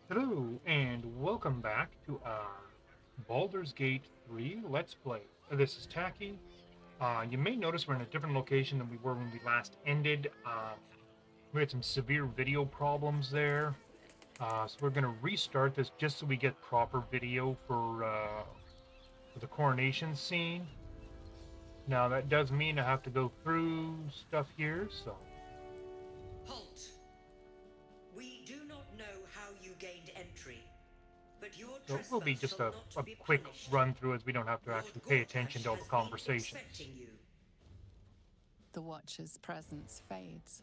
Hello, and welcome back to our Baldur's Gate 3 Let's Play. This is Taki. You may notice we're in a different location than we were when we last ended. We had some severe video problems there, so we're going to restart this just so we get proper video for the coronation scene. Now, that does mean I have to go through stuff here, so... Halt! We do not know how you gained entry, but your So it will be trespass just shall a, not a be quick punished. run through as we don't have to Lord actually pay attention Gortash to all the has been conversations. expecting you. The Watcher's presence fades,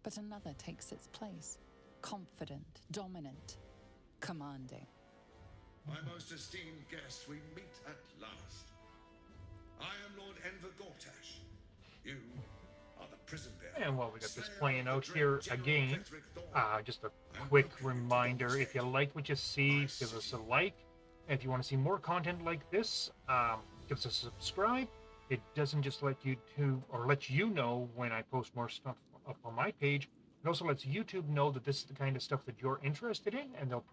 but another takes its place. Confident, dominant, commanding. My most esteemed guest, we meet at last. I am Lord Enver Gortash. You are the prison bearer. And while we got this Slayer playing of the out dread here General again, Vithric Thorn. just a I'm quick located reminder, if you Baldur like what you see, My give us a city. like. And if you want to see more content like this, give us a subscribe. It doesn't just let YouTube or let you know when I post more stuff up on my page. It also lets YouTube know that this is the kind of stuff that you're interested in, and they'll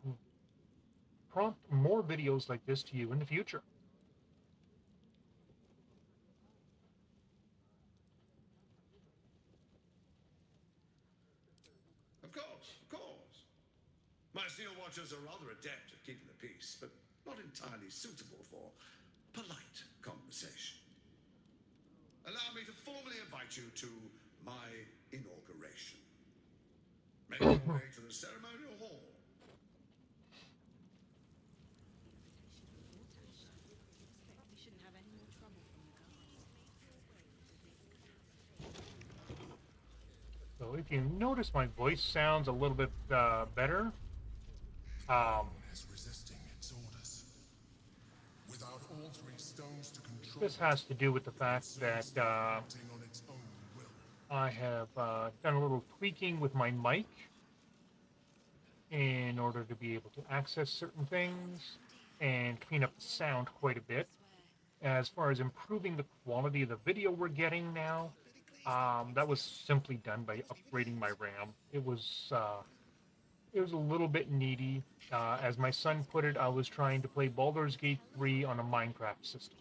prompt more videos like this to you in the future. Of course, of course. My steel watchers are rather adept at keeping the peace, but not entirely suitable for polite conversation. Allow me to formally invite you to my inauguration. Make your way to the ceremonial hall. We shouldn't have any more trouble from you guys. So if you notice, my voice sounds a little bit better. Is resisting its orders. Without all three stones to control This has to do with the it fact that stands there acting on its own will. I have done a little tweaking with my mic in order to be able to access certain things and clean up the sound quite a bit. As far as improving the quality of the video we're getting now, that was simply done by upgrading my RAM. It was a little bit needy. As my son put it, I was trying to play Baldur's Gate 3 on a Minecraft system.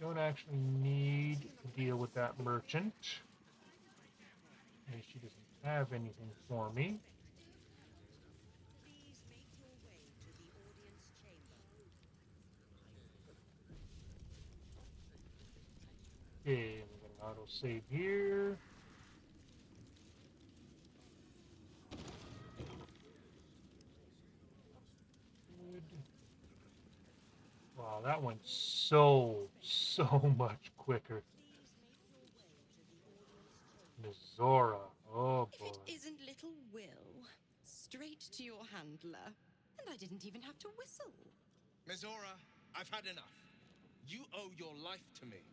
Don't actually need to deal with that merchant. And she doesn't have anything for me. Please make your way to the audience chamber. Okay, I'm going to auto save here. Good. Wow, that went so much quicker. Mizora. Oh If boy. it isn't little Will, straight to your handler. And I didn't even have to whistle. Mizora, I've had enough. You owe your life to me.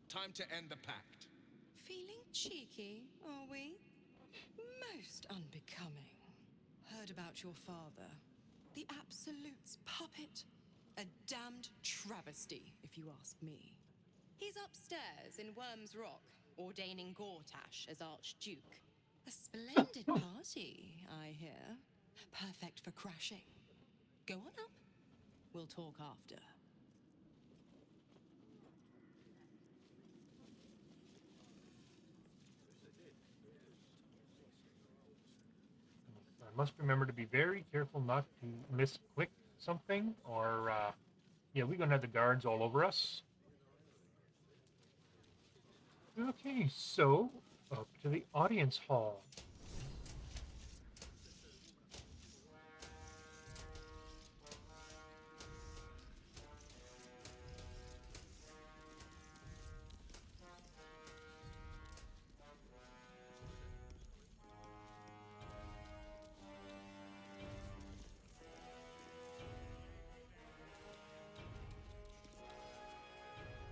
Time to end the pact. Feeling cheeky, are we? Most unbecoming. Heard about your father. The Absolute's puppet. A damned travesty, if you ask me. He's upstairs in Worm's Rock, ordaining Gortash as Archduke. A splendid party, I hear. Perfect for crashing. Go on up. We'll talk after. I must remember to be very careful not to misclick something, or yeah, we're gonna have the guards all over us. Okay, so up to the audience hall.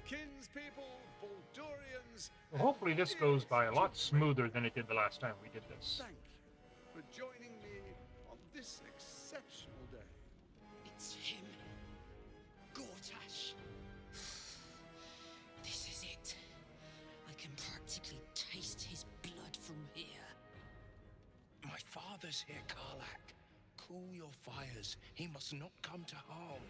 Kinspeople, Baldurians, Well, hopefully this goes by a lot smoother than it did the last time we did this. thank you for joining me on this exceptional day. It's him. Gortash. This is it. I can practically taste his blood from here. father's here, Karlak. Cool your fires. He must not come to harm.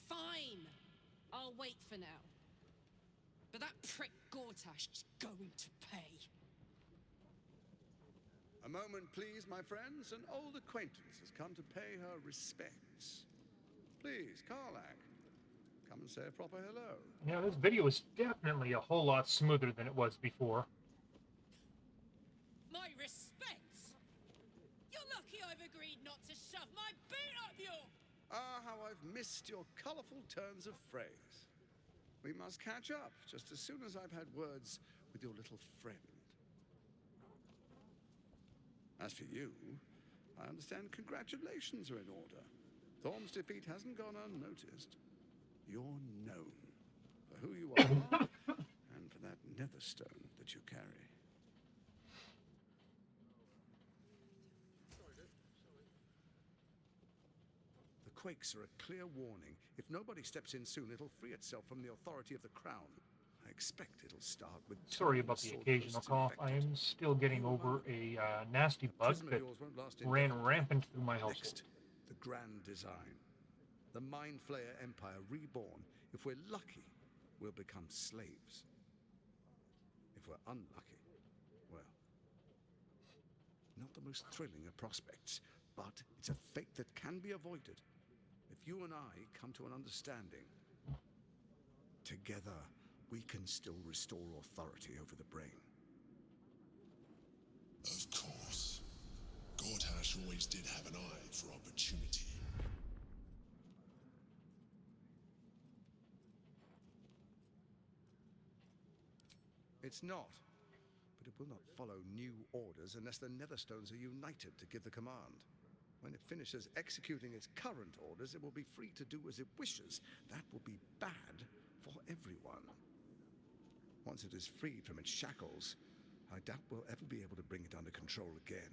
Fine. I'll wait for now. But that prick Gortash is going to pay. A moment, please, my friends. An old acquaintance has come to pay her respects. Please, Karlak, come and say a proper hello. Yeah, this video is definitely a whole lot smoother than it was before. My respects! You're lucky I've agreed not to shove my boot up your... Ah, how I've missed your colorful turns of phrase. We must catch up just as soon as I've had words with your little friend. As for you, I understand congratulations are in order. Thorm's defeat hasn't gone unnoticed. You're known for who you are and for that netherstone that you carry. The quakes are a clear warning. If nobody steps in soon, it'll free itself from the authority of the crown. I expect it'll start with... Sorry about the occasional cough. I am still getting over a nasty bug that ran rampant through my household. Next, the grand design. The Mind Flayer Empire reborn. If we're lucky, we'll become slaves. If we're unlucky, well, not the most thrilling of prospects, but it's a fate that can be avoided. If you and I come to an understanding, together we can still restore authority over the brain. Of course. Gortash always did have an eye for opportunity. It's not, but it will not follow new orders unless the Netherstones are united to give the command. When it finishes executing its current orders, it will be free to do as it wishes. That will be bad for everyone. Once it is freed from its shackles, I doubt we'll ever be able to bring it under control again.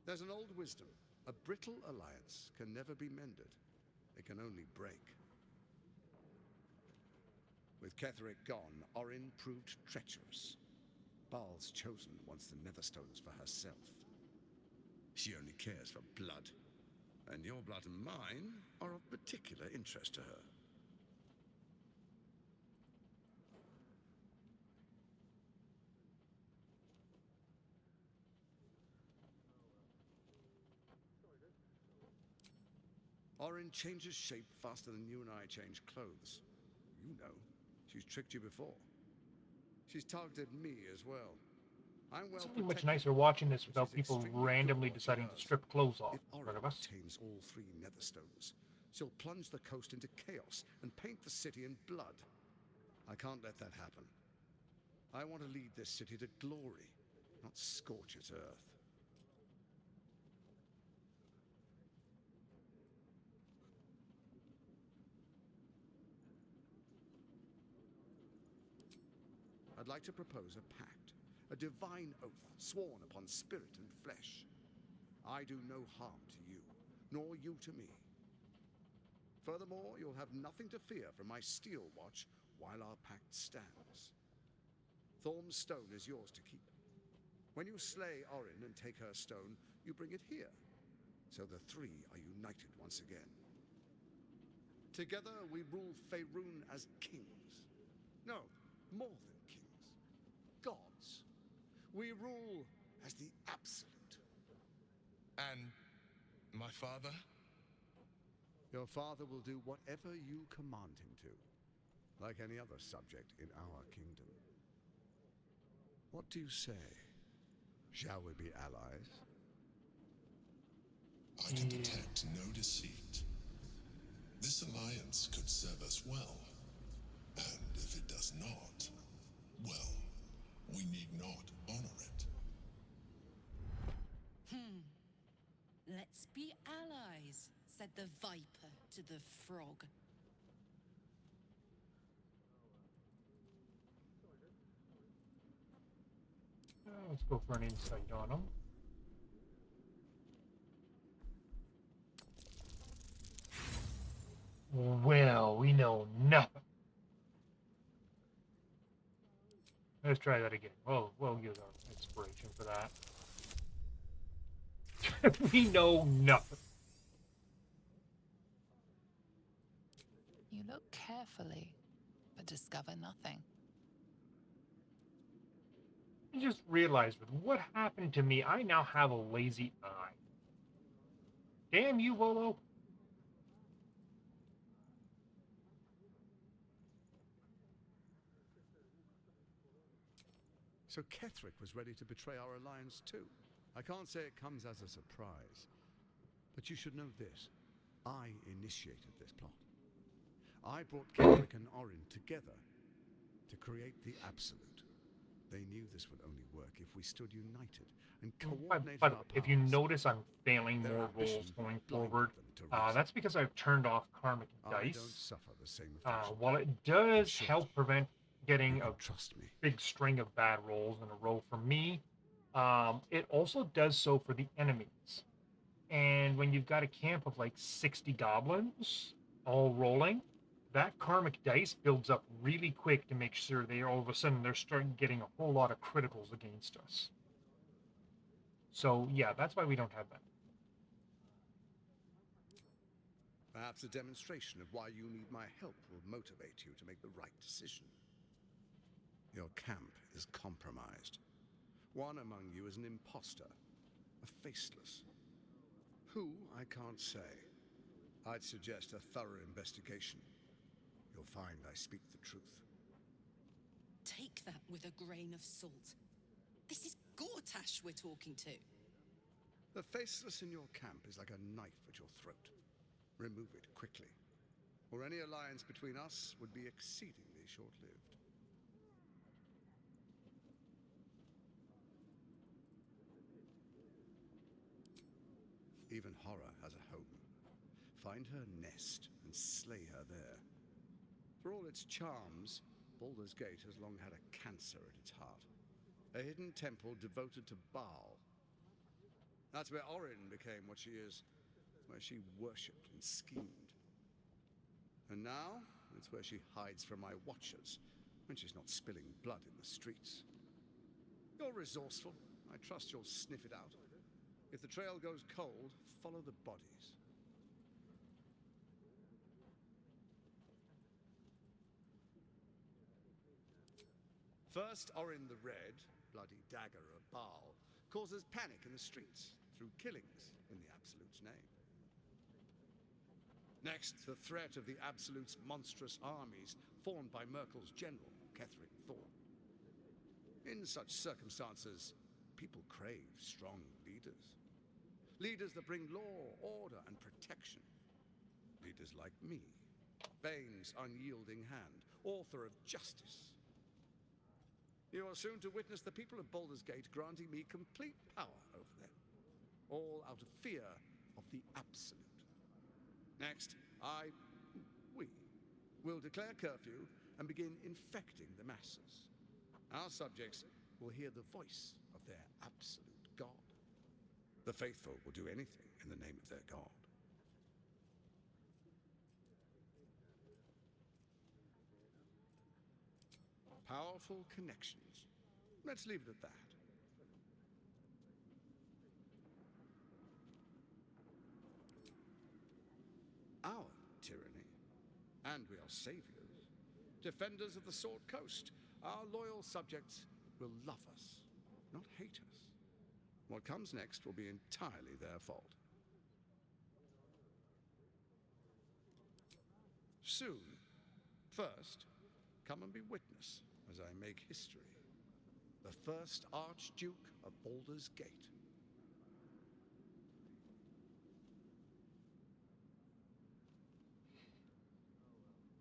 There's an old wisdom. A brittle alliance can never be mended. It can only break. With Ketheric gone, Orin proved treacherous. Baal's chosen wants the Netherstones for herself. She only cares for blood. And your blood and mine are of particular interest to her. Orin changes shape faster than you and I change clothes. You know, she's tricked you before. She's targeted me as well. I'm well It's pretty much protected, nicer watching this which without is people extremely randomly good what she deciding to does. strip clothes off If in Orin front of us. obtains all 3 Netherstones, she'll plunge the coast into chaos and paint the city in blood. I can't let that happen. I want to lead this city to glory, not scorch its earth. I'd like to propose a pact, a divine oath sworn upon spirit and flesh. I do no harm to you, nor you to me. Furthermore, you'll have nothing to fear from my steel watch while our pact stands. Thorm's stone is yours to keep. When you slay Orin and take her stone, you bring it here, so the 3 are united once again. Together we rule Faerun as kings. No, more than kings. Gods. We rule as the absolute. And my father? Your father will do whatever you command him to, like any other subject in our kingdom. What do you say? Shall we be allies? I can detect no deceit. This alliance could serve us well. And if it does not, well, we need not honor it. Let's be allies. said the viper to the frog. Let's go for an insight on him. Well, we know nothing. Let's try that again. We'll use our inspiration for that. We know nothing. You look carefully, but discover nothing. I just realized with what happened to me, I now have a lazy eye. Damn you, Volo. So Ketherick was ready to betray our alliance too. I can't say it comes as a surprise. But you should know this. I initiated this plot. I brought Ketherick and Orin together to create the Absolute. They knew this would only work if we stood united and coordinated By the our way, powers. if you notice I'm failing Their more rolls ambition going blinded forward, them to reason. that's because I've turned off karmic I don't dice. suffer the same affliction. While it does short, help prevent getting You a can trust me. big string of bad rolls in a row for me, it also does so for the enemies. And when you've got a camp of like 60 goblins all rolling, that karmic dice builds up really quick to make sure they all of a sudden they're starting getting a whole lot of criticals against us. So yeah, that's why we don't have that. Perhaps a demonstration of why you need my help will motivate you to make the right decision. Your camp is compromised. One among you is an imposter, a faceless. Who, I can't say. I'd suggest a thorough investigation. You'll find I speak the truth. Take that with a grain of salt. This is Gortash we're talking to. The faceless in your camp is like a knife at your throat. Remove it quickly, or any alliance between us would be exceedingly short-lived. Even horror has a home. Find her nest and slay her there. For all its charms, Baldur's Gate has long had a cancer at its heart. A hidden temple devoted to Baal. That's where Orin became what she is, where she worshipped and schemed. And now, it's where she hides from my watchers, when she's not spilling blood in the streets. You're resourceful. I trust you'll sniff it out. If the trail goes cold, follow the bodies. First, Orin the Red, bloody dagger of Baal, causes panic in the streets through killings in the Absolute's name. Next, the threat of the Absolute's monstrous armies formed by Merkel's general, Ketherick Thorn. In such circumstances, people crave strong leaders. Leaders that bring law, order, and protection. Leaders like me, Bane's unyielding hand, author of justice. You are soon to witness the people of Baldur's Gate granting me complete power over them, all out of fear of the Absolute. Next, we will declare curfew and begin infecting the masses. Our subjects will hear the voice of their absolute God. The faithful will do anything in the name of their God. Powerful connections. Let's leave it at that. Our tyranny, and we are saviors, defenders of the Sword Coast. Our loyal subjects will love us, not hate us. What comes next will be entirely their fault. Soon. First, come and be witness as I make history. The first Archduke of Baldur's Gate.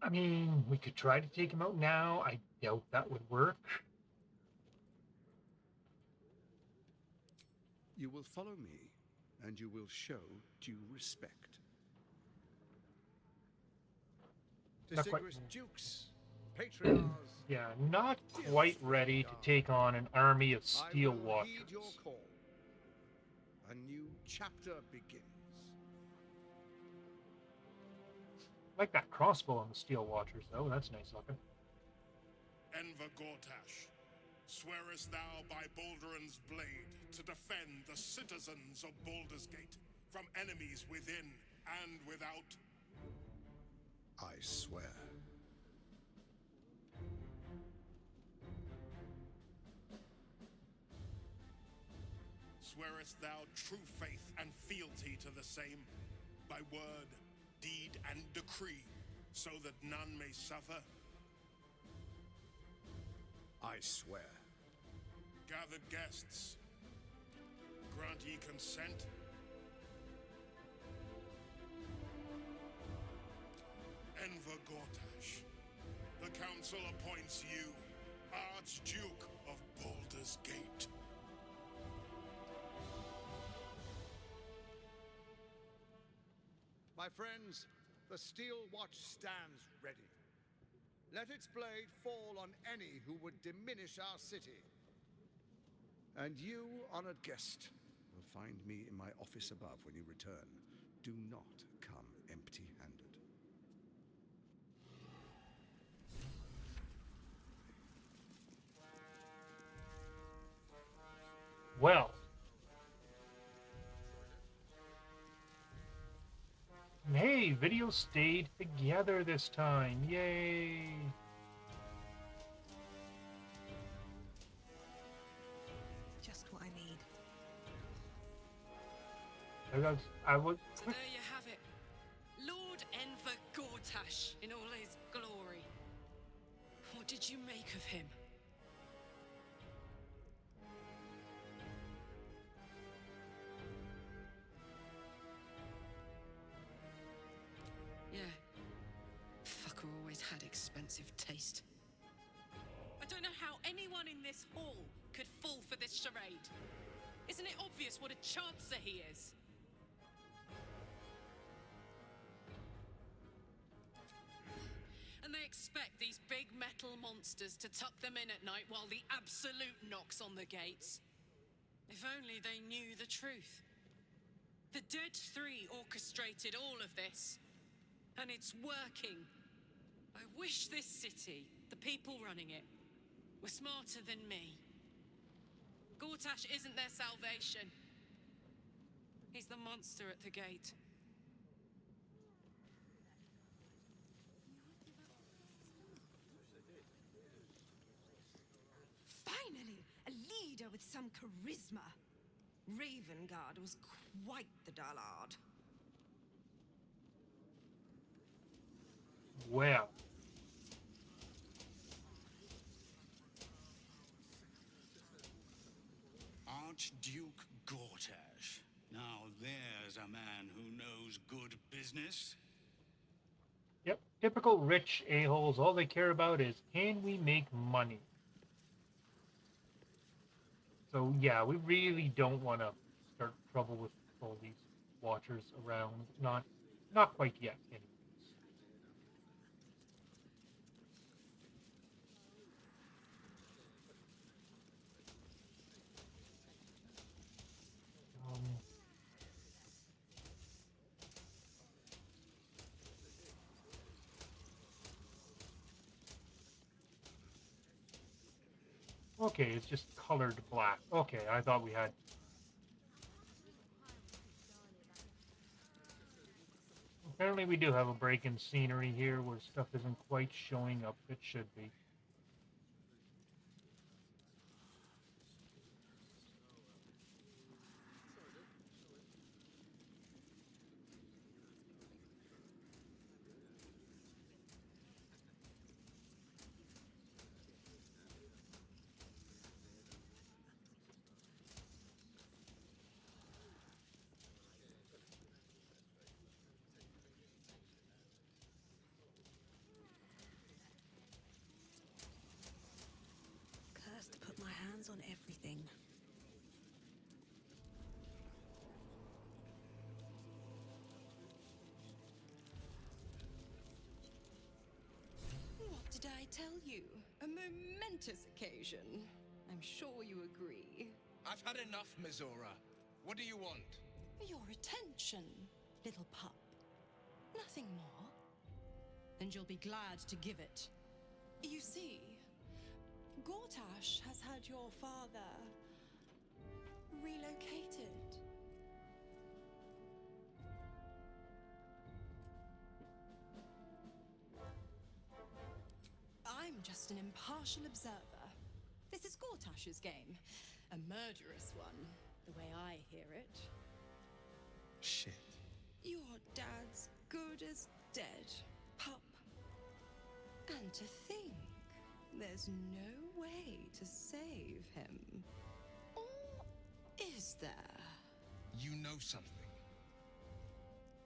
I mean, we could try to take him out now. I doubt that would work. You will follow me, and you will show due respect. Not quite. Distinguished dukes, patriarchs, Yeah, not dear quite ready to Guard, take on an army of I steel will watchers. heed your call. A new chapter begins. Like that crossbow on the steel watchers, though. That's nice looking. Enver Gortash, swearest thou by Baldur's blade to defend the citizens of Baldur's Gate from enemies within and without? I swear. Swearest thou true faith and fealty to the same, by word, deed, and decree, so that none may suffer? I swear. Gathered guests, grant ye consent? Enver Gortash, the council appoints you Archduke of Baldur's Gate. My friends, the steel watch stands ready. Let its blade fall on any who would diminish our city. And you, honored guest, will find me in my office above when you return. Do not come empty-handed. Well. Hey, video stayed together this time. Yay! Just what I need. I would. So there you have it. Lord Enver Gortash in all his glory. What did you make of him? Yeah. Fucker always had expensive taste. I don't know how anyone in this hall could fall for this charade. Isn't it obvious what a chancer he is? And they expect these big metal monsters to tuck them in at night while the Absolute knocks on the gates. If only they knew the truth. The Dead Three orchestrated all of this. And it's working. I wish this city, the people running it, were smarter than me. Gortash isn't their salvation. He's the monster at the gate. Finally, a leader with some charisma. Ravengard was quite the dullard. Well. Archduke Gortash. Now there's a man who knows good business. Yep, typical rich a-holes. All they care about is, can we make money? So yeah, we really don't want to start trouble with all these watchers around. Not quite yet, anyways. Okay, it's just colored black. Okay, I thought we had... Apparently we do have a break in scenery here where stuff isn't quite showing up. It should be. tell you, a momentous occasion. I'm sure you agree. I've had enough, Mizora. What do you want? Your attention, little pup. Nothing more. And you'll be glad to give it. You see, Gortash has had your father relocated. I'm just an impartial observer. This is Gortash's game. A murderous one, the way I hear it. Shit. Your dad's good as dead, pup. And to think, there's no way to save him. Or is there? You know something.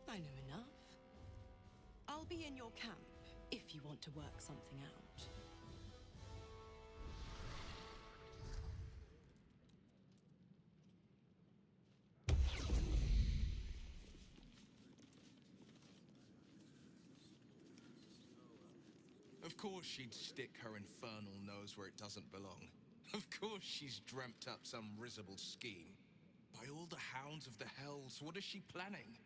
I know enough. I'll be in your camp if you want to work something out. Of course she'd stick her infernal nose where it doesn't belong. Of course she's dreamt up some risible scheme. By all the hounds of the hells, what is she planning?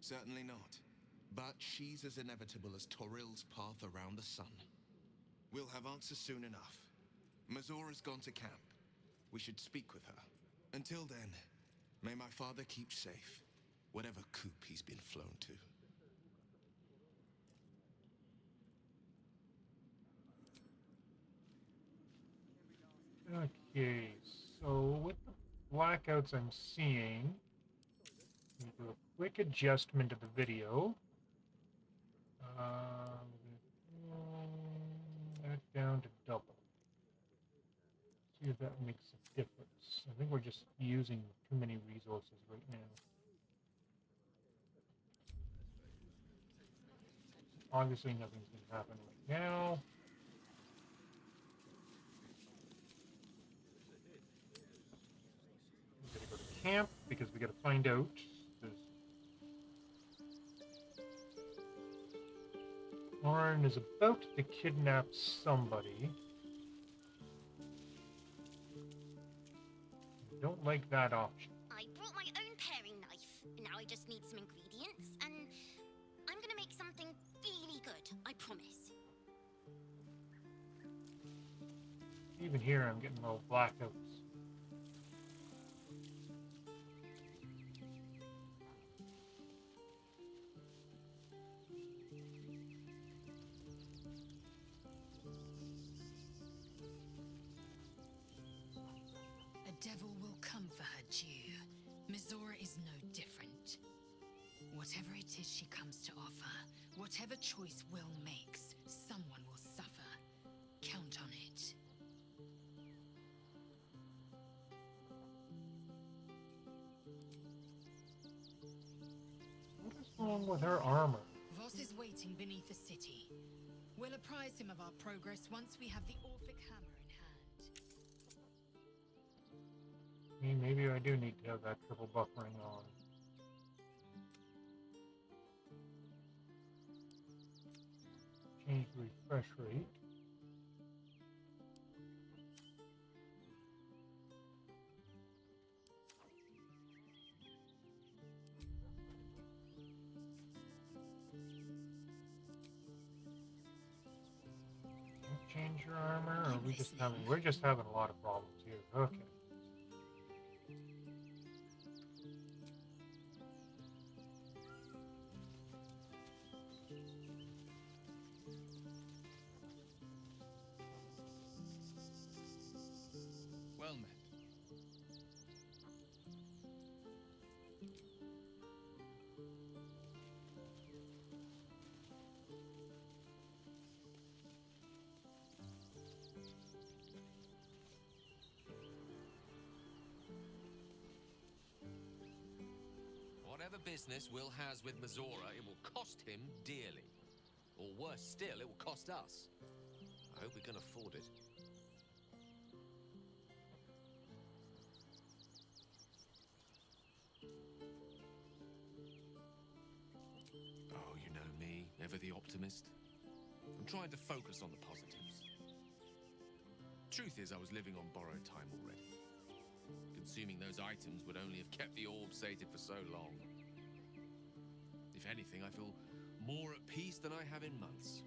Certainly not. But she's as inevitable as Toril's path around the sun. We'll have answers soon enough. Mazora's gone to camp. We should speak with her. Until then, may my father keep safe, whatever coop he's been flown to. Okay, so with the blackouts I'm seeing, let me do a quick adjustment of the video. That down to double. See if that makes a difference. I think we're just using too many resources right now. Obviously nothing's going to happen right now. We gotta go to camp because we gotta find out. Orin is about to kidnap somebody. I don't like that option. I brought my own paring knife. Now I just need some ingredients, and I'm gonna make something really good, I promise. Even here, I'm getting little blackouts. A devil will come for her due. Mizora is no different. Whatever it is she comes to offer, whatever choice Will makes, someone will suffer. Count on it. What is wrong with her armor? Voss is waiting beneath the city. We'll apprise him of our progress once we have the Orphic hammer in hand. Maybe I do need to have that triple buffering on. Change the refresh rate. Change your armor, or we're just having a lot of problems here. Okay. Well met. Whatever business Will has with Mazora, it will cost him dearly. Or worse still, it will cost us. I hope we can afford it. Oh, you know me, ever the optimist. I'm trying to focus on the positives. Truth is, I was living on borrowed time already. Consuming those items would only have kept the orb sated for so long. If anything, I feel more at peace than I have in months.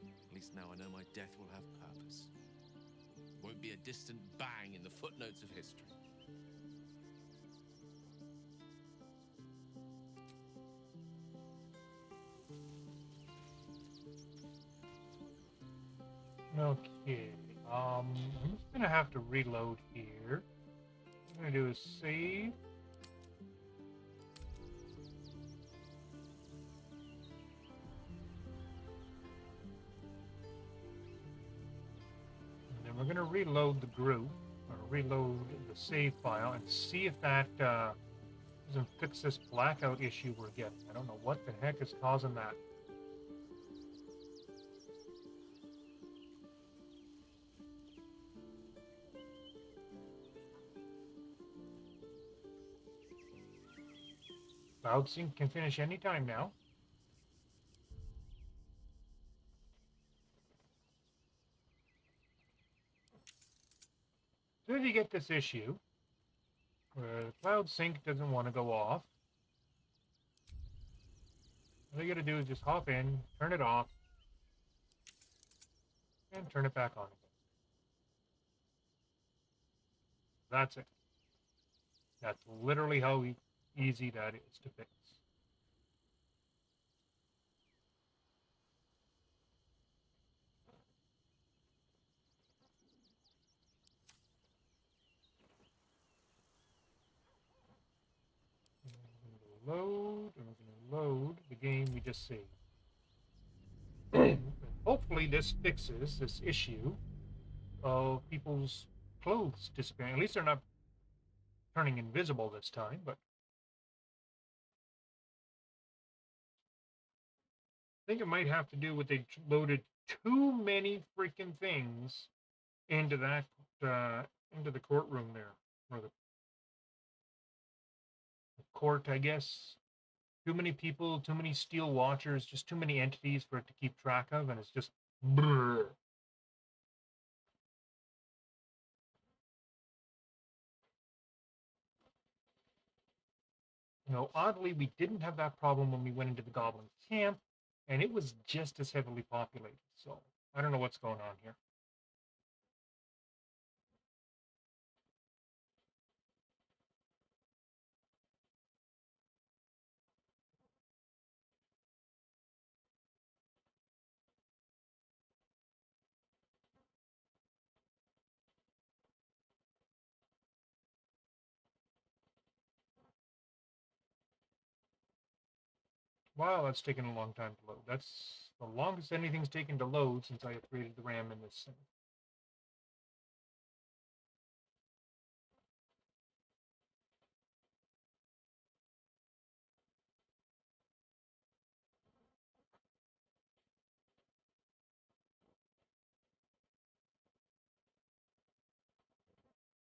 At least now I know my death will have purpose. Won't be a distant bang in the footnotes of history. Okay. I'm just gonna have to reload here. What I'm gonna do is save. And then we're gonna reload the group, or reload the save file, and see if that doesn't fix this blackout issue we're getting. I don't know what the heck is causing that. Cloud Sync can finish anytime now. So if you get this issue, where the Cloud Sync doesn't want to go off, all you gotta do is just hop in, turn it off, and turn it back on again. That's it. That's literally how easy that is to fix. And we're gonna load, and we're gonna load the game we just saved. Hopefully this fixes this issue of people's clothes disappearing. At least they're not turning invisible this time, but I think it might have to do with they loaded too many freaking things into that into the courtroom there, or the court, I guess. Too many people, too many steel watchers, just too many entities for it to keep track of, and it's just brrr. You know, oddly, we didn't have that problem when we went into the Goblin camp, and it was just as heavily populated. So I don't know what's going on here. Wow, that's taken a long time to load. That's the longest anything's taken to load since I upgraded the RAM in this thing.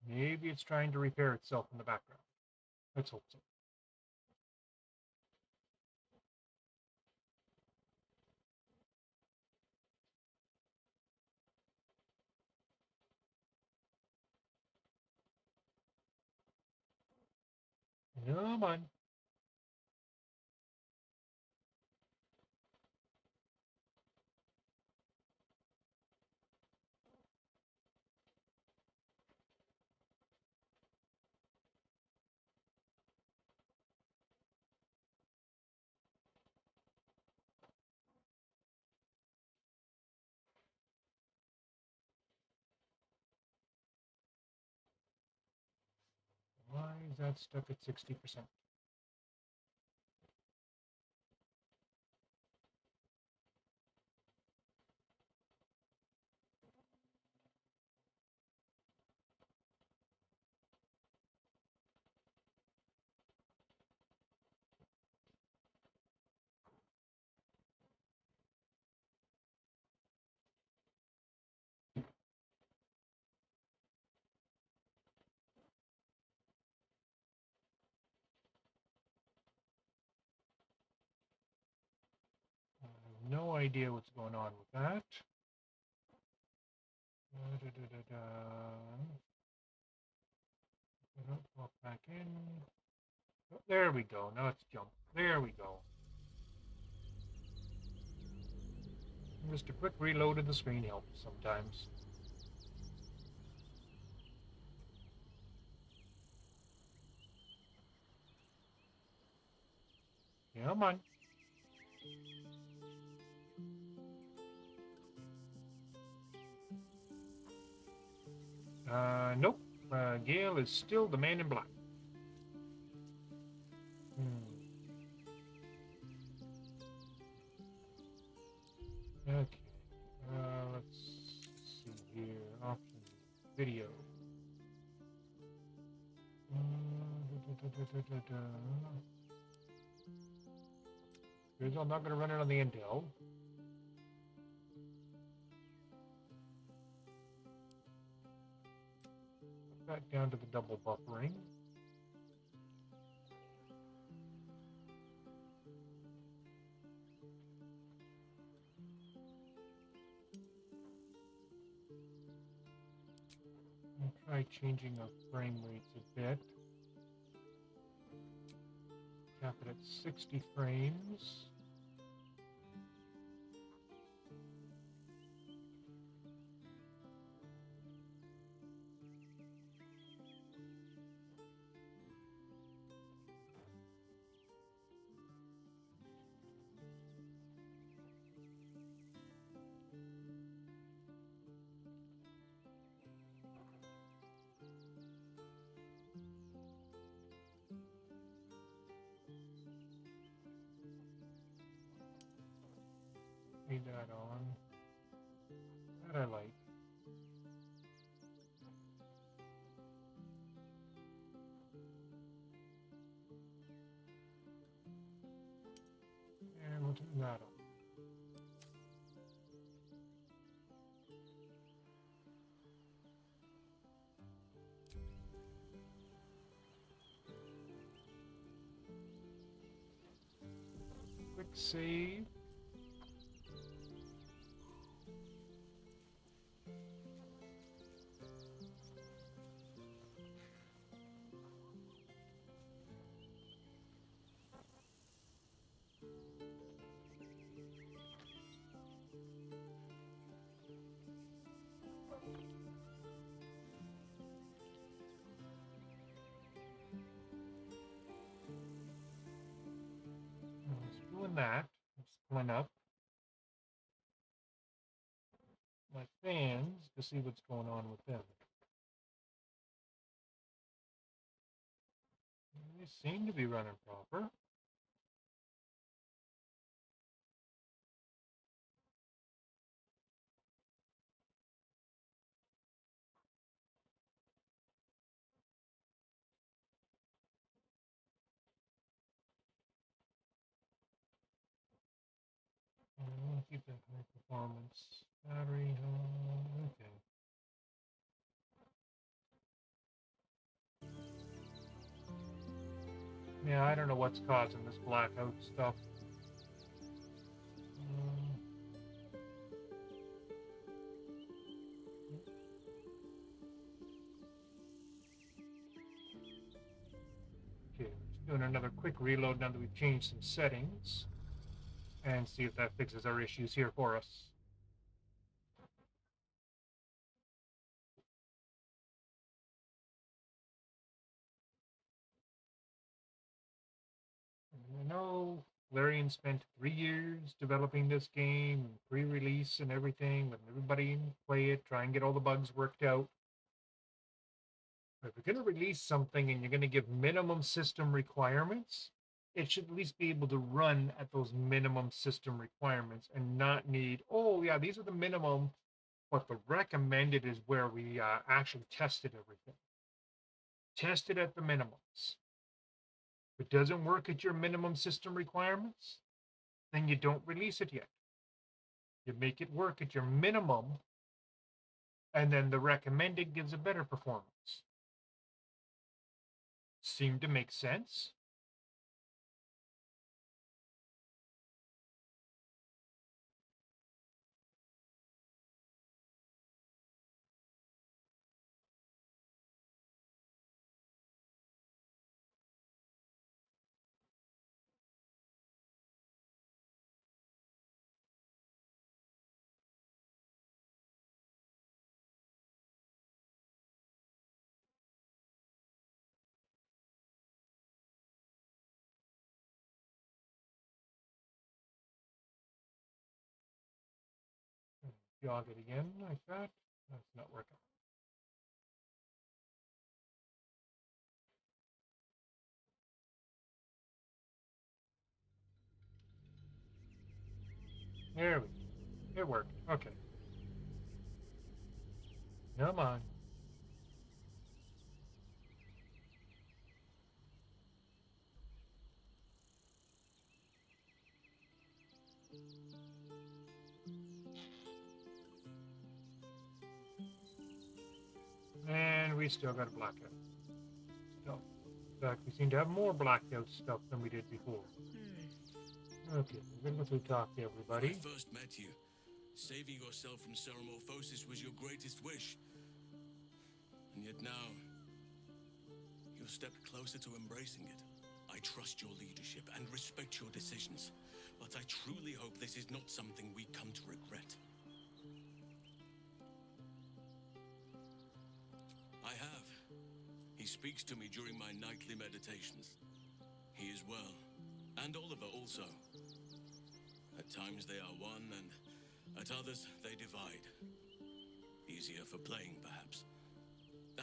Maybe it's trying to repair itself in the background. Let's hope so. Come on. Why is that stuck at 60%? no idea what's going on with that. Da-da-da-da-da. Walk back in. Oh, there we go. Now it's jump. There we go. Just a quick reload of the screen helps sometimes. Come on. Nope. Gale is still the man in black. Okay. Let's see here. Options. Video. Here's I'm not going to run it on the Intel. Back down to the double buffering. I'll try changing our frame rates a bit. Cap it at 60 frames. Leave that on. That I like. And we'll turn that on. Quick save. Doing that. Let's split up my fans to see what's going on with them. They seem to be running proper. Keep that high performance battery. Okay. Yeah, I don't know what's causing this blackout stuff. Okay, just doing another quick reload now that we've changed some settings, and see if that fixes our issues here for us. I know Larian spent 3 years developing this game, pre-release and everything, letting everybody play it, try and get all the bugs worked out. But if you're going to release something and you're going to give minimum system requirements, it should at least be able to run at those minimum system requirements and not need, oh yeah, these are the minimum, but the recommended is where we actually tested everything. Test it at the minimums. If it doesn't work at your minimum system requirements, then you don't release it yet. You make it work at your minimum, and then the recommended gives a better performance. Seem to make sense? jog it again like that. That's not working. There we go. It worked. Okay. Come on. And we still got a blackout. Still. In fact, we seem to have more blacked out stuff than we did before. Okay, we're going to go talk to everybody. When I first met you, saving yourself from ceramorphosis was your greatest wish. And yet now, you've stepped closer to embracing it. I trust your leadership and respect your decisions, but I truly hope this is not something we come to regret. I have. He speaks to me during my nightly meditations. He is well, and Oliver also. At times they are one, and at others they divide. Easier for playing, perhaps.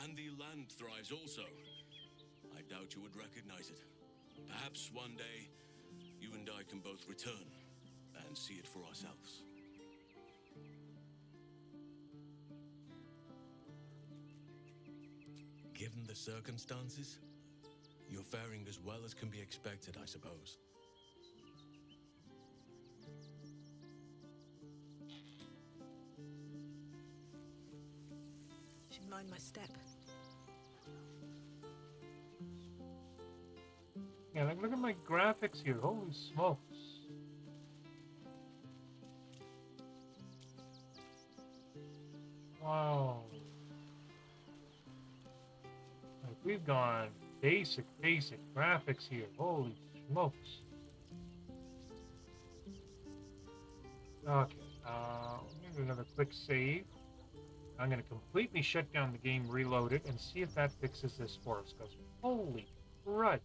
And the land thrives also. I doubt you would recognize it. Perhaps one day, you and I can both return and see it for ourselves. Given the circumstances, you're faring as well as can be expected, I suppose. Should mind my step. Yeah, like, look at my graphics here. Holy smokes. Wow. Like, we've gone basic graphics here. Holy smokes. Okay, maybe another quick save. I'm going to completely shut down the game, reload it, and see if that fixes this for us. Because holy crud.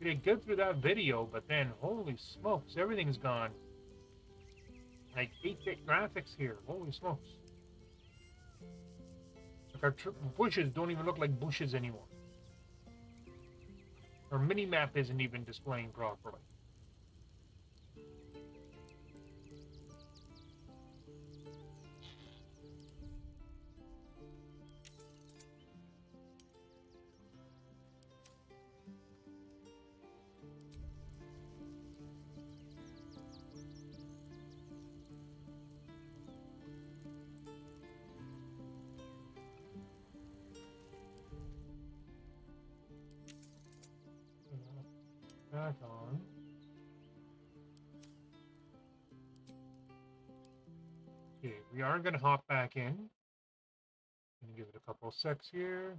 We did good through that video, but then holy smokes, everything's gone. Like 8-bit graphics here. Holy smokes. Like our bushes don't even look like bushes anymore. Our mini-map isn't even displaying properly. Back on. Okay, we are going to hop back in. Gonna give it a couple of secs here.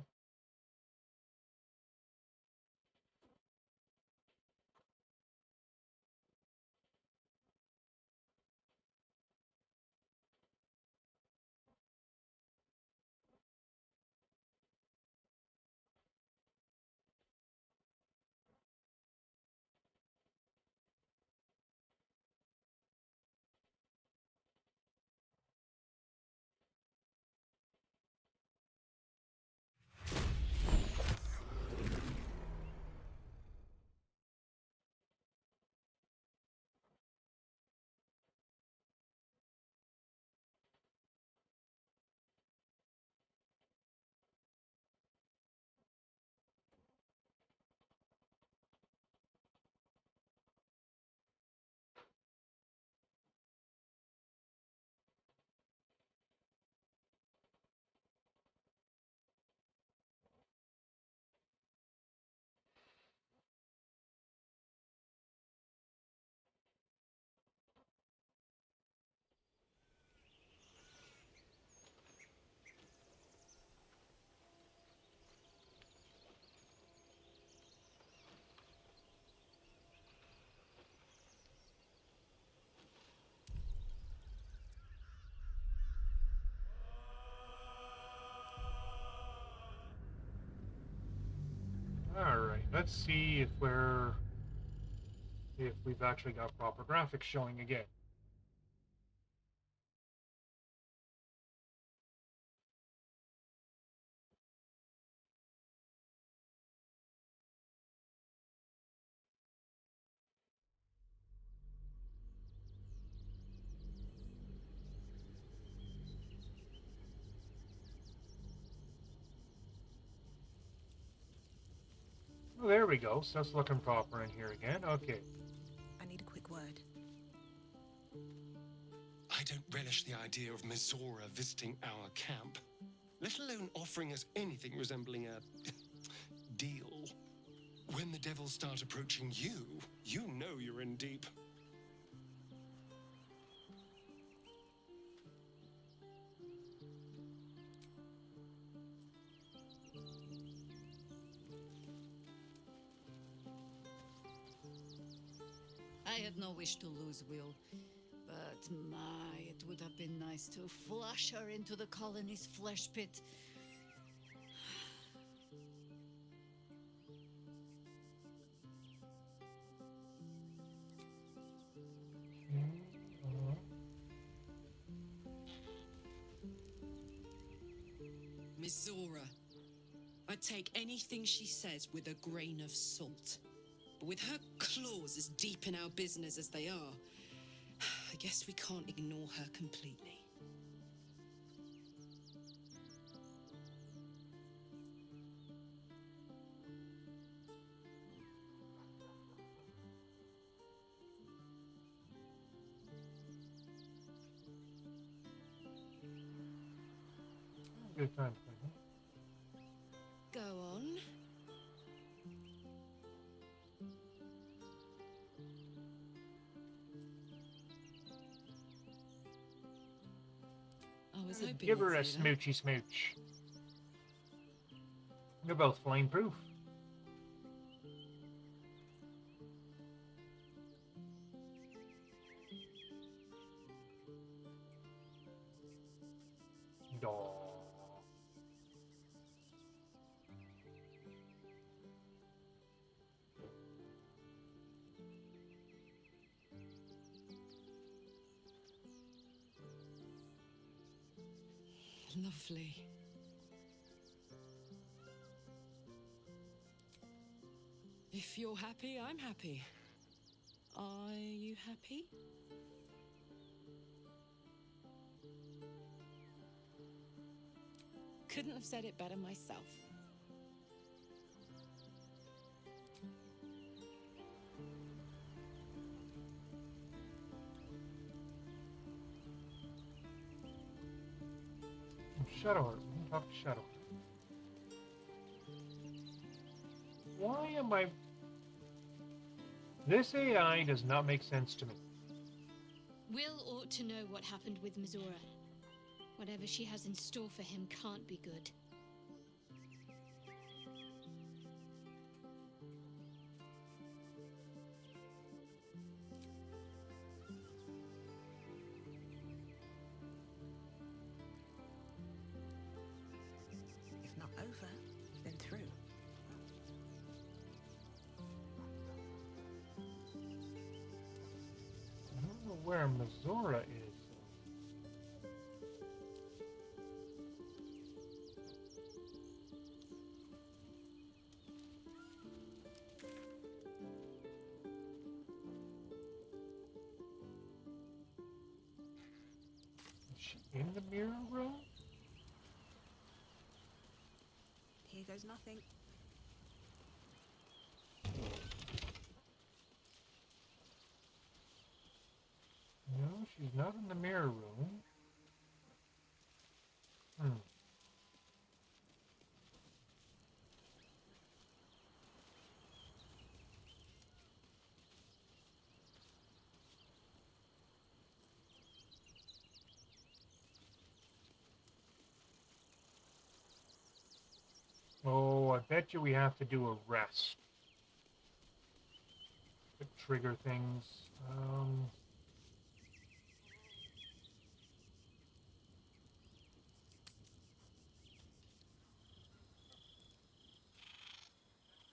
Alright, let's see if we've actually got proper graphics showing again. There we go. So that's looking proper in here again. Okay. I need a quick word. I don't relish the idea of Mizora visiting our camp, let alone offering us anything resembling a deal. When the devils start approaching you, you know you're in deep. I had no wish to lose Will, but my, it would have been nice to flush her into the colony's flesh pit. Miss Zora, I take anything she says with a grain of salt. But with her claws as deep in our business as they are, I guess we can't ignore her completely. Good time. Go on. I was hoping Give her a you'd say that. smoochy smooch. They're both flame proof. Daw. Lovely. If you're happy, I'm happy. Are you happy? Couldn't have said it better myself. Shadowheart. We can talk to Shadowheart. Why am I... This AI does not make sense to me. Will ought to know what happened with Mizora. Whatever she has in store for him can't be good. If not over, then through. I don't know where Mizora is. Is she in the mirror room? Here goes nothing. No, she's not in the mirror room. Hmm. Oh, I bet you we have to do a rest. To trigger things.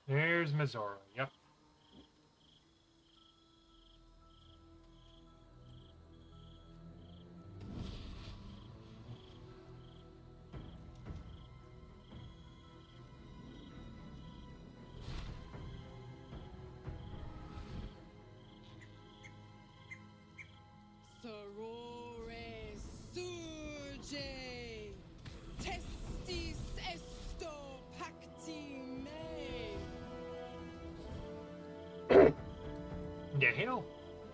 There's Mizora. Yep. Sorore surge, testis esto pacti me. the hell?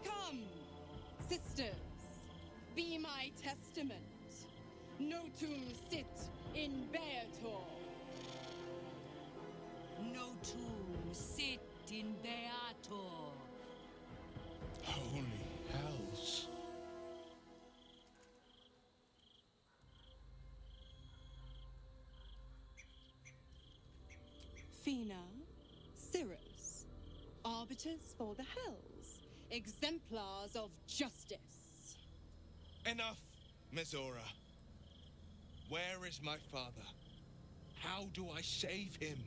Come, sisters, be my testament. Notum sit in Beator. Notum sit in Beator. Holy hells. Fina, Cirrus, arbiters for the hells, exemplars of justice. Enough, Mizora. Where is my father? How do I save him?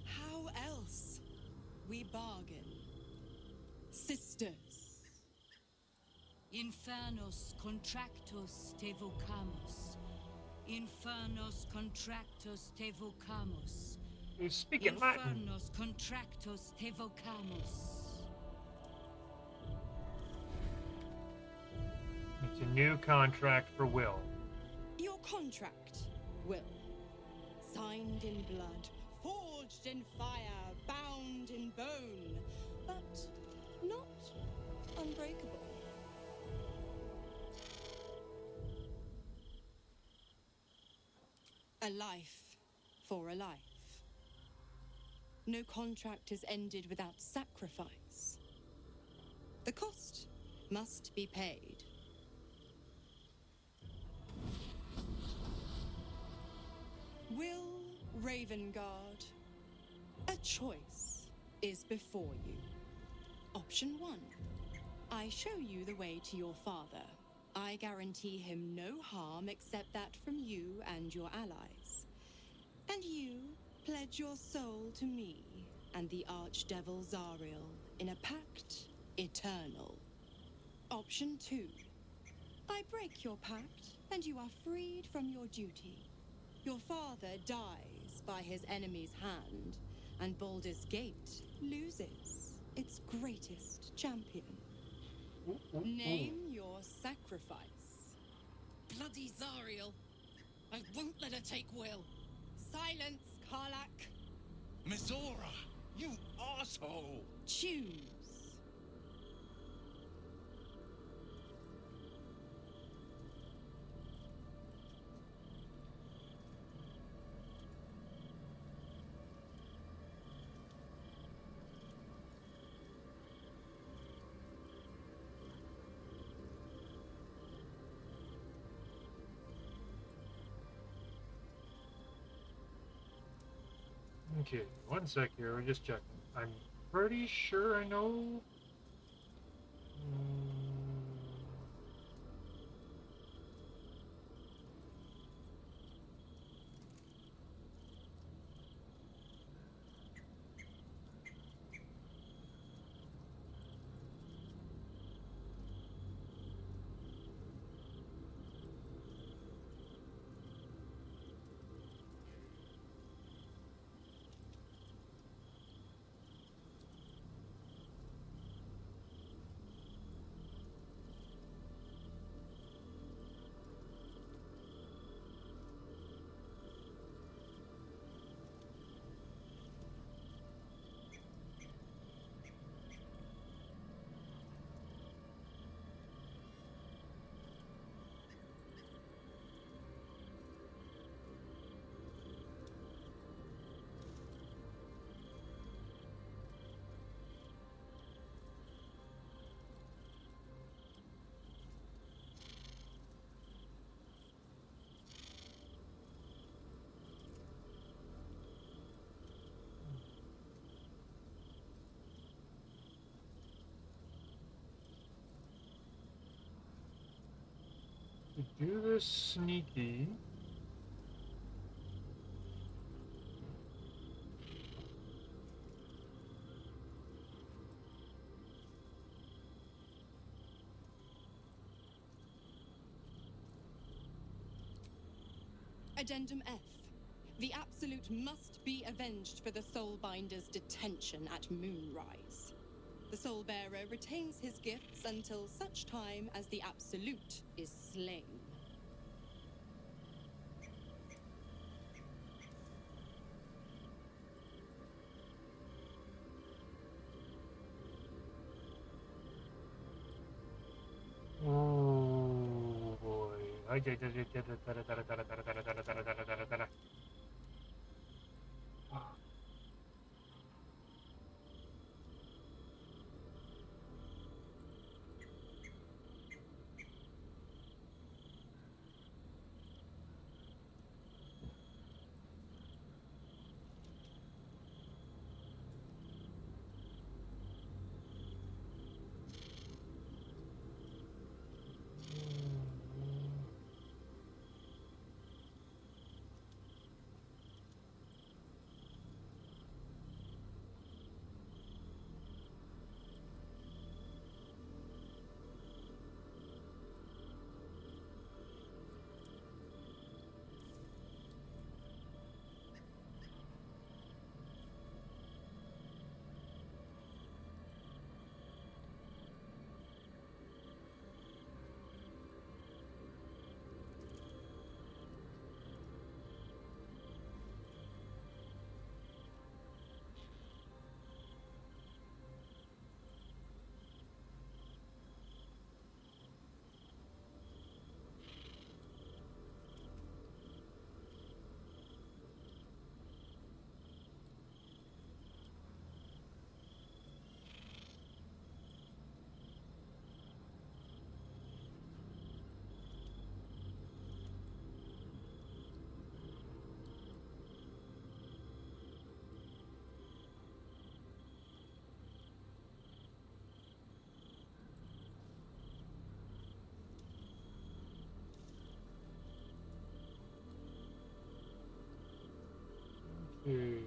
How else? We bargain. Sisters. Infernos contractos te vocamus. Infernos contractos te vocamus. He's speaking Latin. Infernos contractos te vocamus. It's a new contract for Will. Your contract, Will. Signed in blood, forged in fire, bound in bone, but not unbreakable. A life for a life. No contract is ended without sacrifice. The cost must be paid. Will Ravengard, a choice is before you. Option 1. I show you the way to your father. I guarantee him no harm except that from you and your allies. And you pledge your soul to me and the Archdevil Zariel in a pact eternal. Option 2. I break your pact and you are freed from your duty. Your father dies by his enemy's hand, and Baldur's Gate loses its greatest champion. Name your sacrifice. Bloody Zariel. I won't let her take Will. Silence, Karlak. Mizora, you asshole! Choose. Okay, one sec here. We're just checking. I'm pretty sure I know. To do this sneaky. Addendum F. The Absolute must be avenged for the Soulbinder's detention at Moonrise. The Soulbearer retains his gifts until such time as the Absolute is slain. Hmm.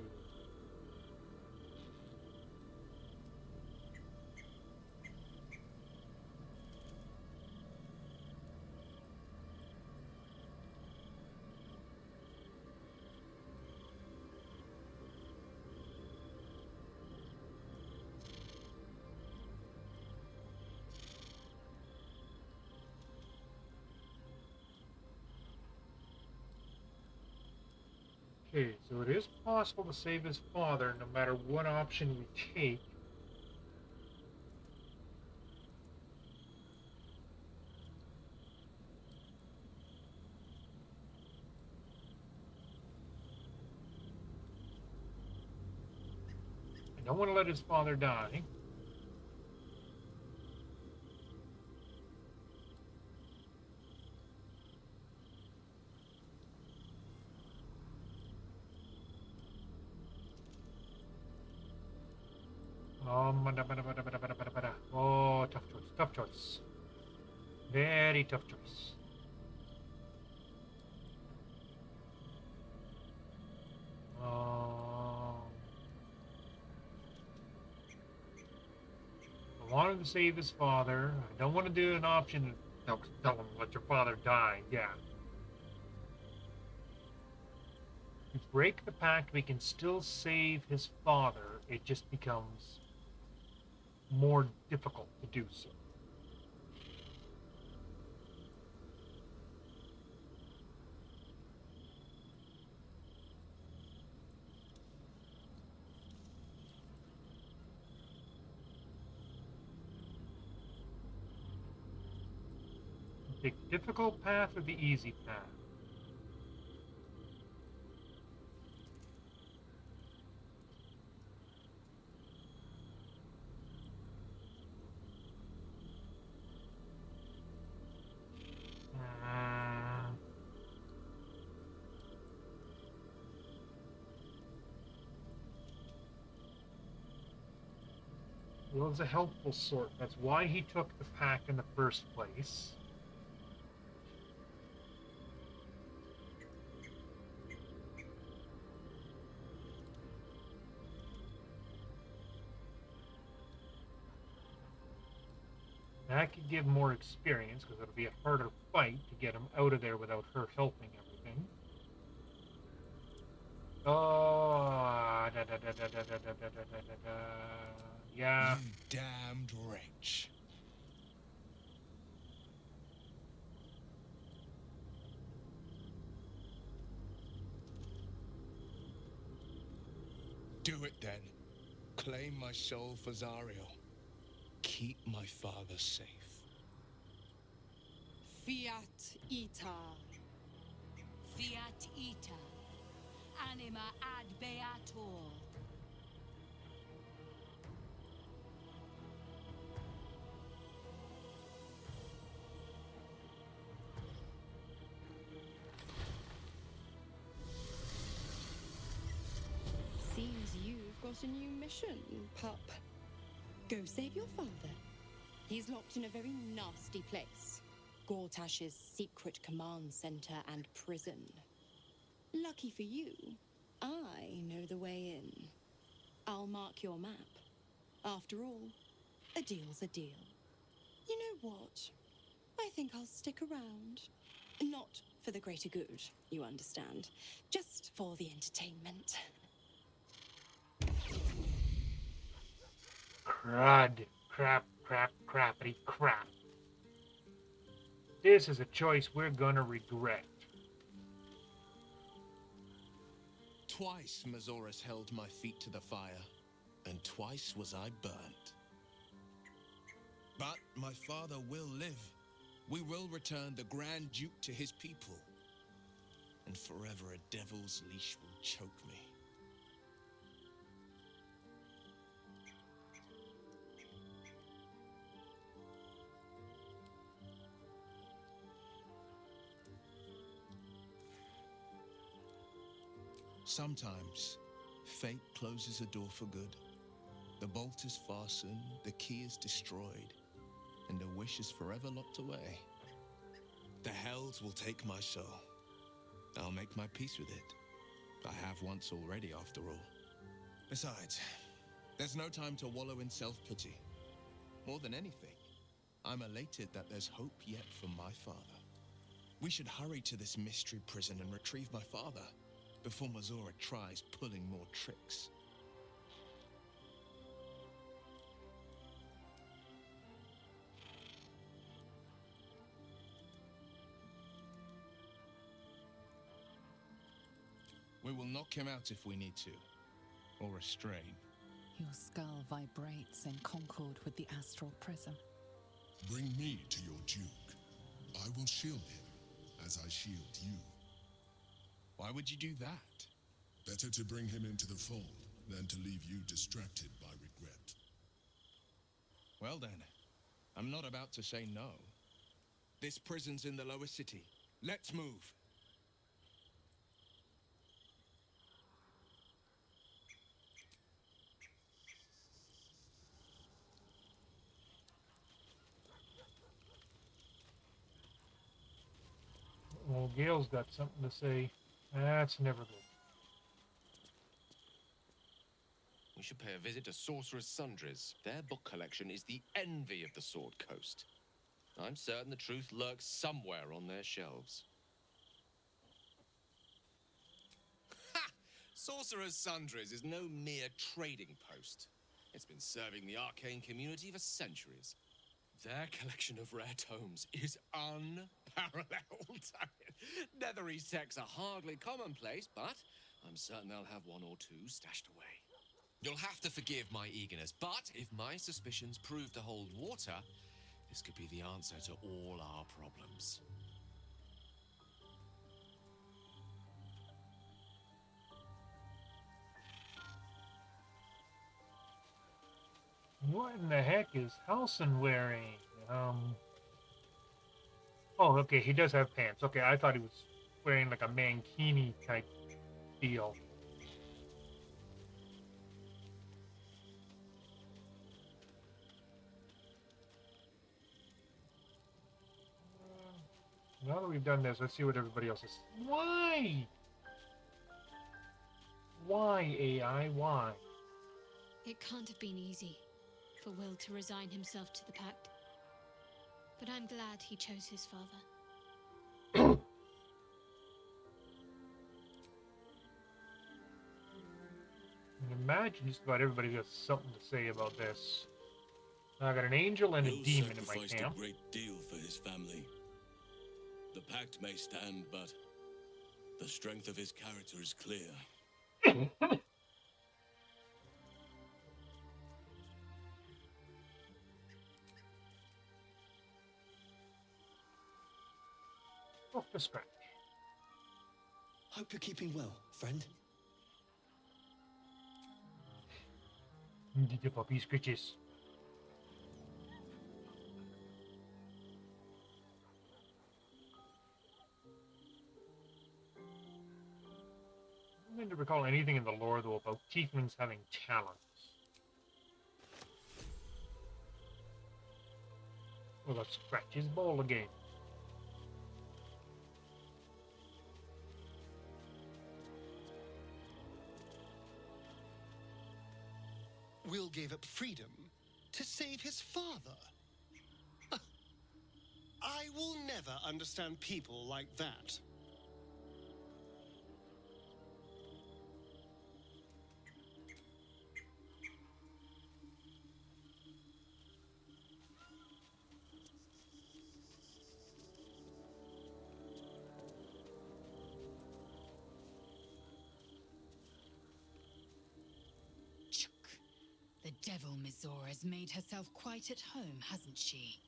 Okay, so it is possible to save his father no matter what option we take. I don't want to let his father die. Oh, tough choice, tough choice. Very tough choice. I wanted to save his father. I don't want to do an option to tell him let your father die. Yeah. If we break the pact, we can still save his father. It just becomes more difficult to do so. Take the difficult path or the easy path? Well, it's a helpful sort. That's why he took the pact in the first place. That could give more experience because it'll be a harder fight to get him out of there without her helping everything. Oh, yeah. You damned wretch. Do it then. Claim my soul for Zariel. Keep my father safe. Fiat ita. Fiat ita. Anima ad beator. Seems you've got a new mission, pup. Go save your father. He's locked in a very nasty place. Gortash's secret command center and prison. Lucky for you, I know the way in. I'll mark your map. After all, a deal's a deal. You know what? I think I'll stick around. Not for the greater good, you understand. Just for the entertainment. Crud. Crap, crap, crappity crap. This is a choice we're gonna regret. Twice Mazoras held my feet to the fire, and twice was I burnt. But my father will live. We will return the Grand Duke to his people. And forever a devil's leash will choke me. Sometimes, fate closes a door for good. The bolt is fastened, the key is destroyed, and a wish is forever locked away. The hells will take my soul. I'll make my peace with it. I have once already, after all. Besides, there's no time to wallow in self-pity. More than anything, I'm elated that there's hope yet for my father. We should hurry to this mystery prison and retrieve my father before Mazora tries pulling more tricks. We will knock him out if we need to, or restrain. Your skull vibrates in concord with the astral prism. Bring me to your Duke. I will shield him, as I shield you. Why would you do that? Better to bring him into the fold than to leave you distracted by regret. Well then, I'm not about to say no. This prison's in the lower city. Let's move. Well, Gail's got something to say. That's never good. We should pay a visit to Sorcerer's Sundries. Their book collection is the envy of the Sword Coast. I'm certain the truth lurks somewhere on their shelves. Ha! Sorcerer's Sundries is no mere trading post. It's been serving the arcane community for centuries. Their collection of rare tomes is unparalleled. Netherese texts are hardly commonplace, but I'm certain they'll have one or two stashed away. You'll have to forgive my eagerness, but if my suspicions prove to hold water, this could be the answer to all our problems. What in the heck is Halson wearing? Oh, okay, he does have pants. Okay, I thought he was wearing like a mankini type deal. Now that we've done this, let's see what everybody else is. Why? Why, AI? Why? It can't have been easy for Will to resign himself to the Pact. But I'm glad he chose his father. I imagine just about everybody has something to say about this. I got an angel and a Will demon in my sacrificed camp. a great deal for his family. The pact may stand, but the strength of his character is clear. Off to scratch. Hope you're keeping well, friend. The puppy scratches. I don't recall anything in the lore, though, about tieflings having talons. Well, let's scratch his ball again. Will gave up freedom to save his father. I will never understand people like that. The devil Mizora has made herself quite at home, hasn't she?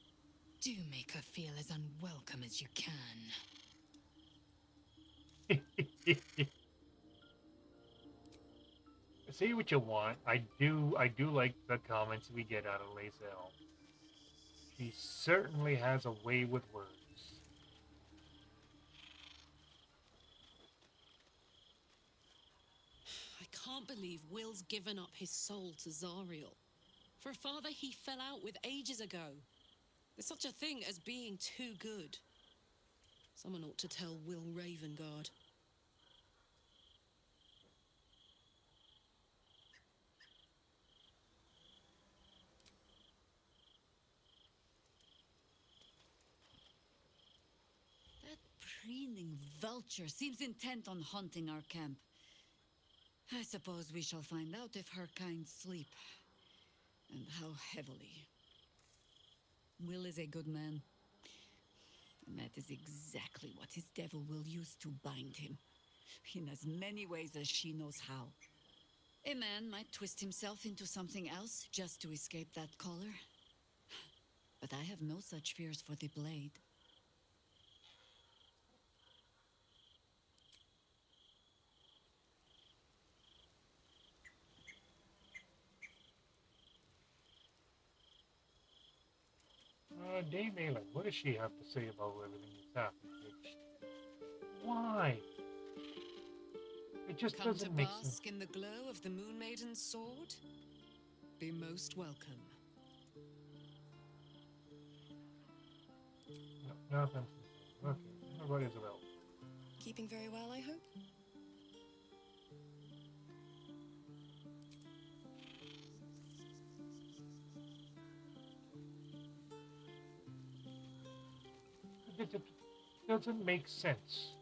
Do make her feel as unwelcome as you can. Say what you want. I do like the comments we get out of Lae'zel. She certainly has a way with words. I can't believe Will's given up his soul to Zariel. For a father he fell out with ages ago. There's such a thing as being too good. Someone ought to tell Will Ravengard. That preening vulture seems intent on haunting our camp. I suppose we shall find out if her kind sleep, and how heavily. Will is a good man, and that is exactly what his devil will use to bind him, in as many ways as she knows how. A man might twist himself into something else just to escape that collar, but I have no such fears for the blade. Dame Ayla, what does she have to say about everything that's happened? Why? It just Come to doesn't make sense. bask in the glow of the Moon Maiden's sword? Be most welcome. No, nothing. Okay, everybody's about. Keeping very well, I hope? It doesn't make sense.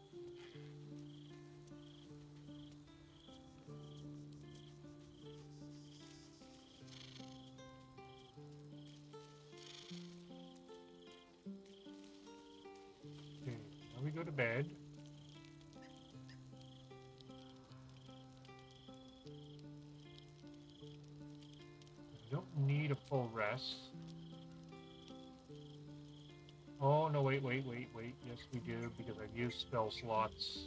Okay, now we go to bed. We don't need a full rest. Oh, no, wait. Yes, we do, because I've used spell slots.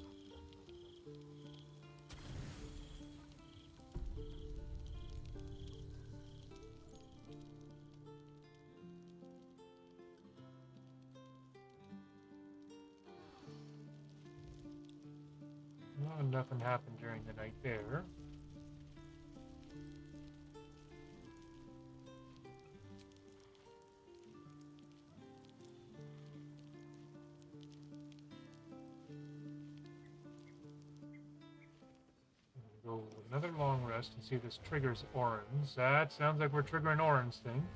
Well, nothing happened during the night there. Go another long rest and see if this triggers Orin's. That sounds like we're triggering Orin's thing.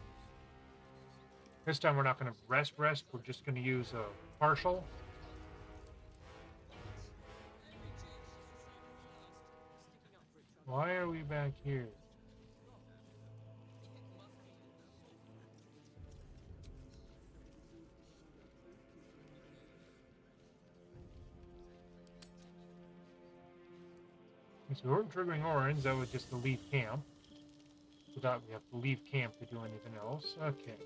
This time we're not going to rest. We're just going to use a partial. Why are we back here? So we weren't triggering Orange, that was just to leave camp. Without we have to leave camp to do anything else. Okay.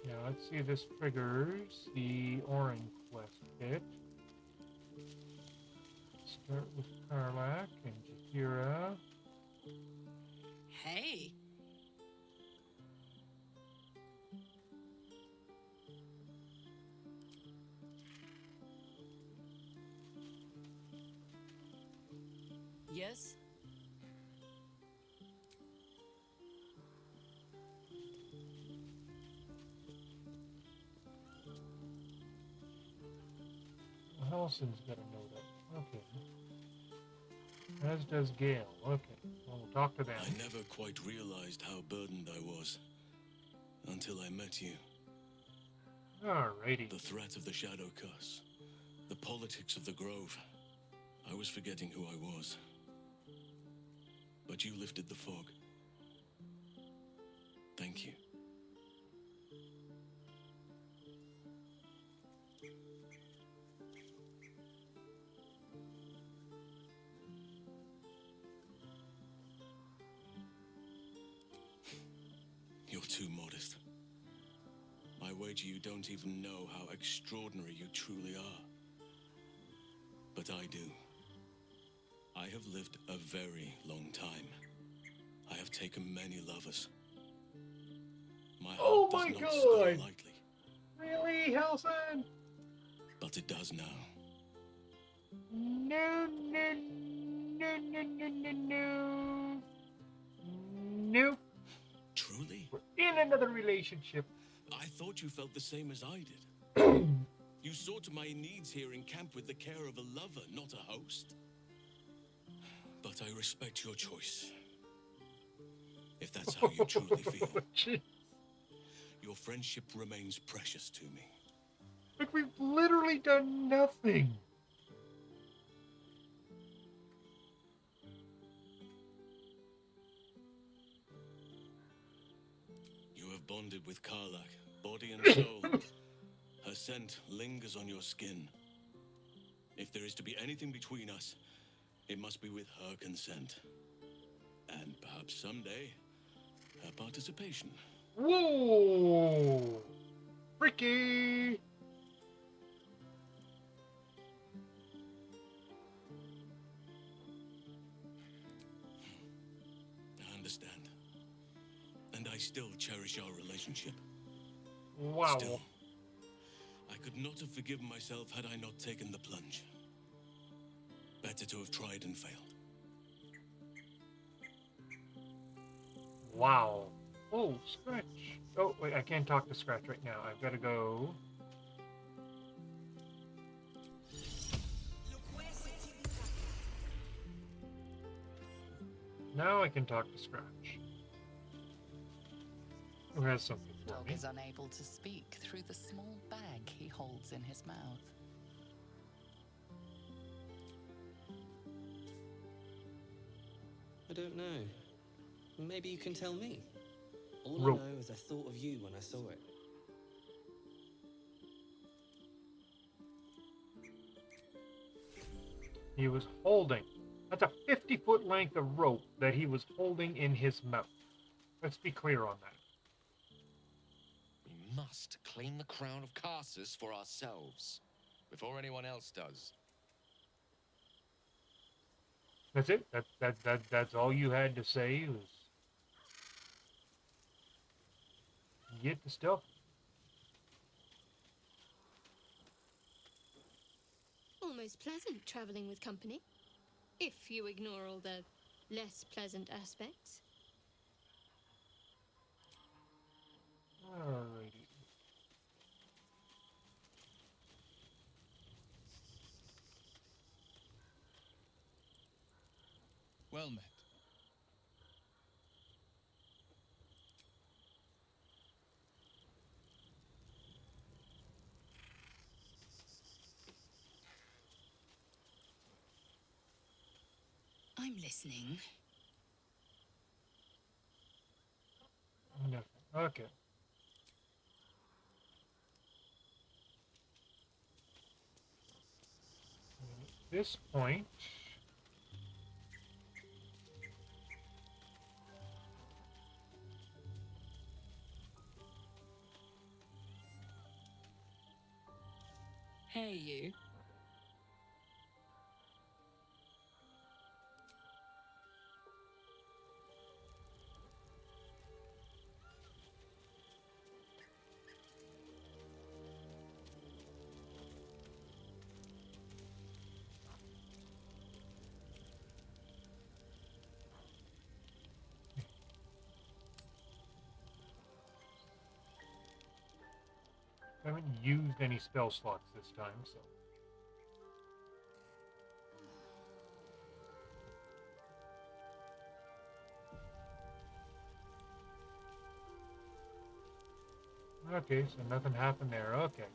Now let's see if this triggers the Orange quest bit. Start with Karlak and Jahira. Hey. Yes? Helson's got a note up. Okay. As does Gale. Okay. Well, we'll talk to them. I never quite realized how burdened I was until I met you. Alrighty. The threat of the Shadow Curse, the politics of the Grove. I was forgetting who I was. But you lifted the fog. Thank you. You're too modest. I wager you don't even know how extraordinary you truly are. But I do. I have lived a very long time. I have taken many lovers. My heart does not stir lightly. Really, Helson? But it does now. No, no, no, no, no, no, no. Nope. Truly? We're in another relationship. I thought you felt the same as I did. You saw to my needs here in camp with the care of a lover, not a host. But I respect your choice. If that's how you truly feel. Your friendship remains precious to me. But we've literally done nothing. You have bonded with Karlak, body and soul. Her scent lingers on your skin. If there is to be anything between us, it must be with her consent. And perhaps someday, her participation. Whoa! Freaky! I understand. And I still cherish our relationship. Wow. Still, I could not have forgiven myself had I not taken the plunge. Better to have tried and failed. Wow. Oh, Scratch. Oh, wait, I can't talk to Scratch right now. I've got to go. Now I can talk to Scratch. Who has something for Dog me? is unable to speak through the small bag he holds in his mouth. I don't know. Maybe you can tell me. All Rope. I know is I thought of you when I saw it. He was holding. That's a 50-foot length of rope that he was holding in his mouth. Let's be clear on that. We must claim the crown of Karsus for ourselves, before anyone else does. That's it? That's all you had to say was get the stuff? Almost pleasant traveling with company, if you ignore all the less pleasant aspects. Alrighty. Well met. I'm listening. Nothing. Okay. At this point, prepare you. I haven't used any spell slots this time, so. Okay, so nothing happened there. Okay.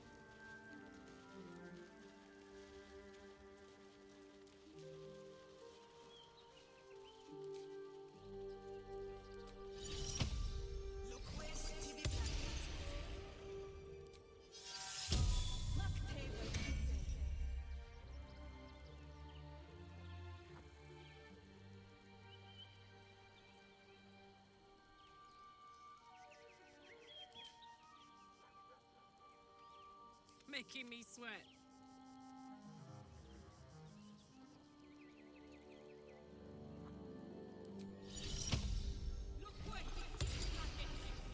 Making me sweat.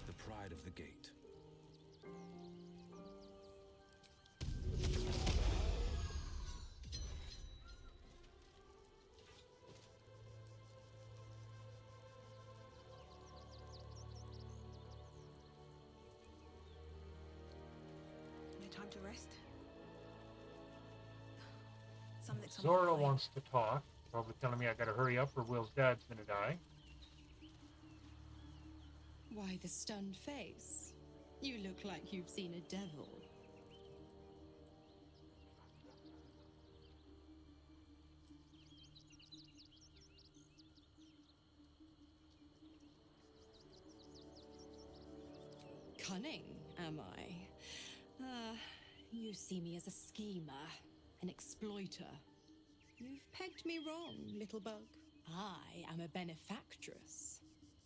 The pride of the gate. No time to rest. Something Zora wants to talk. Probably telling me I gotta hurry up or Will's dad's gonna die. Why the stunned face? You look like you've seen a devil. Cunning, am I? You see me as a schemer, an exploiter. You've pegged me wrong, little bug. I am a benefactress,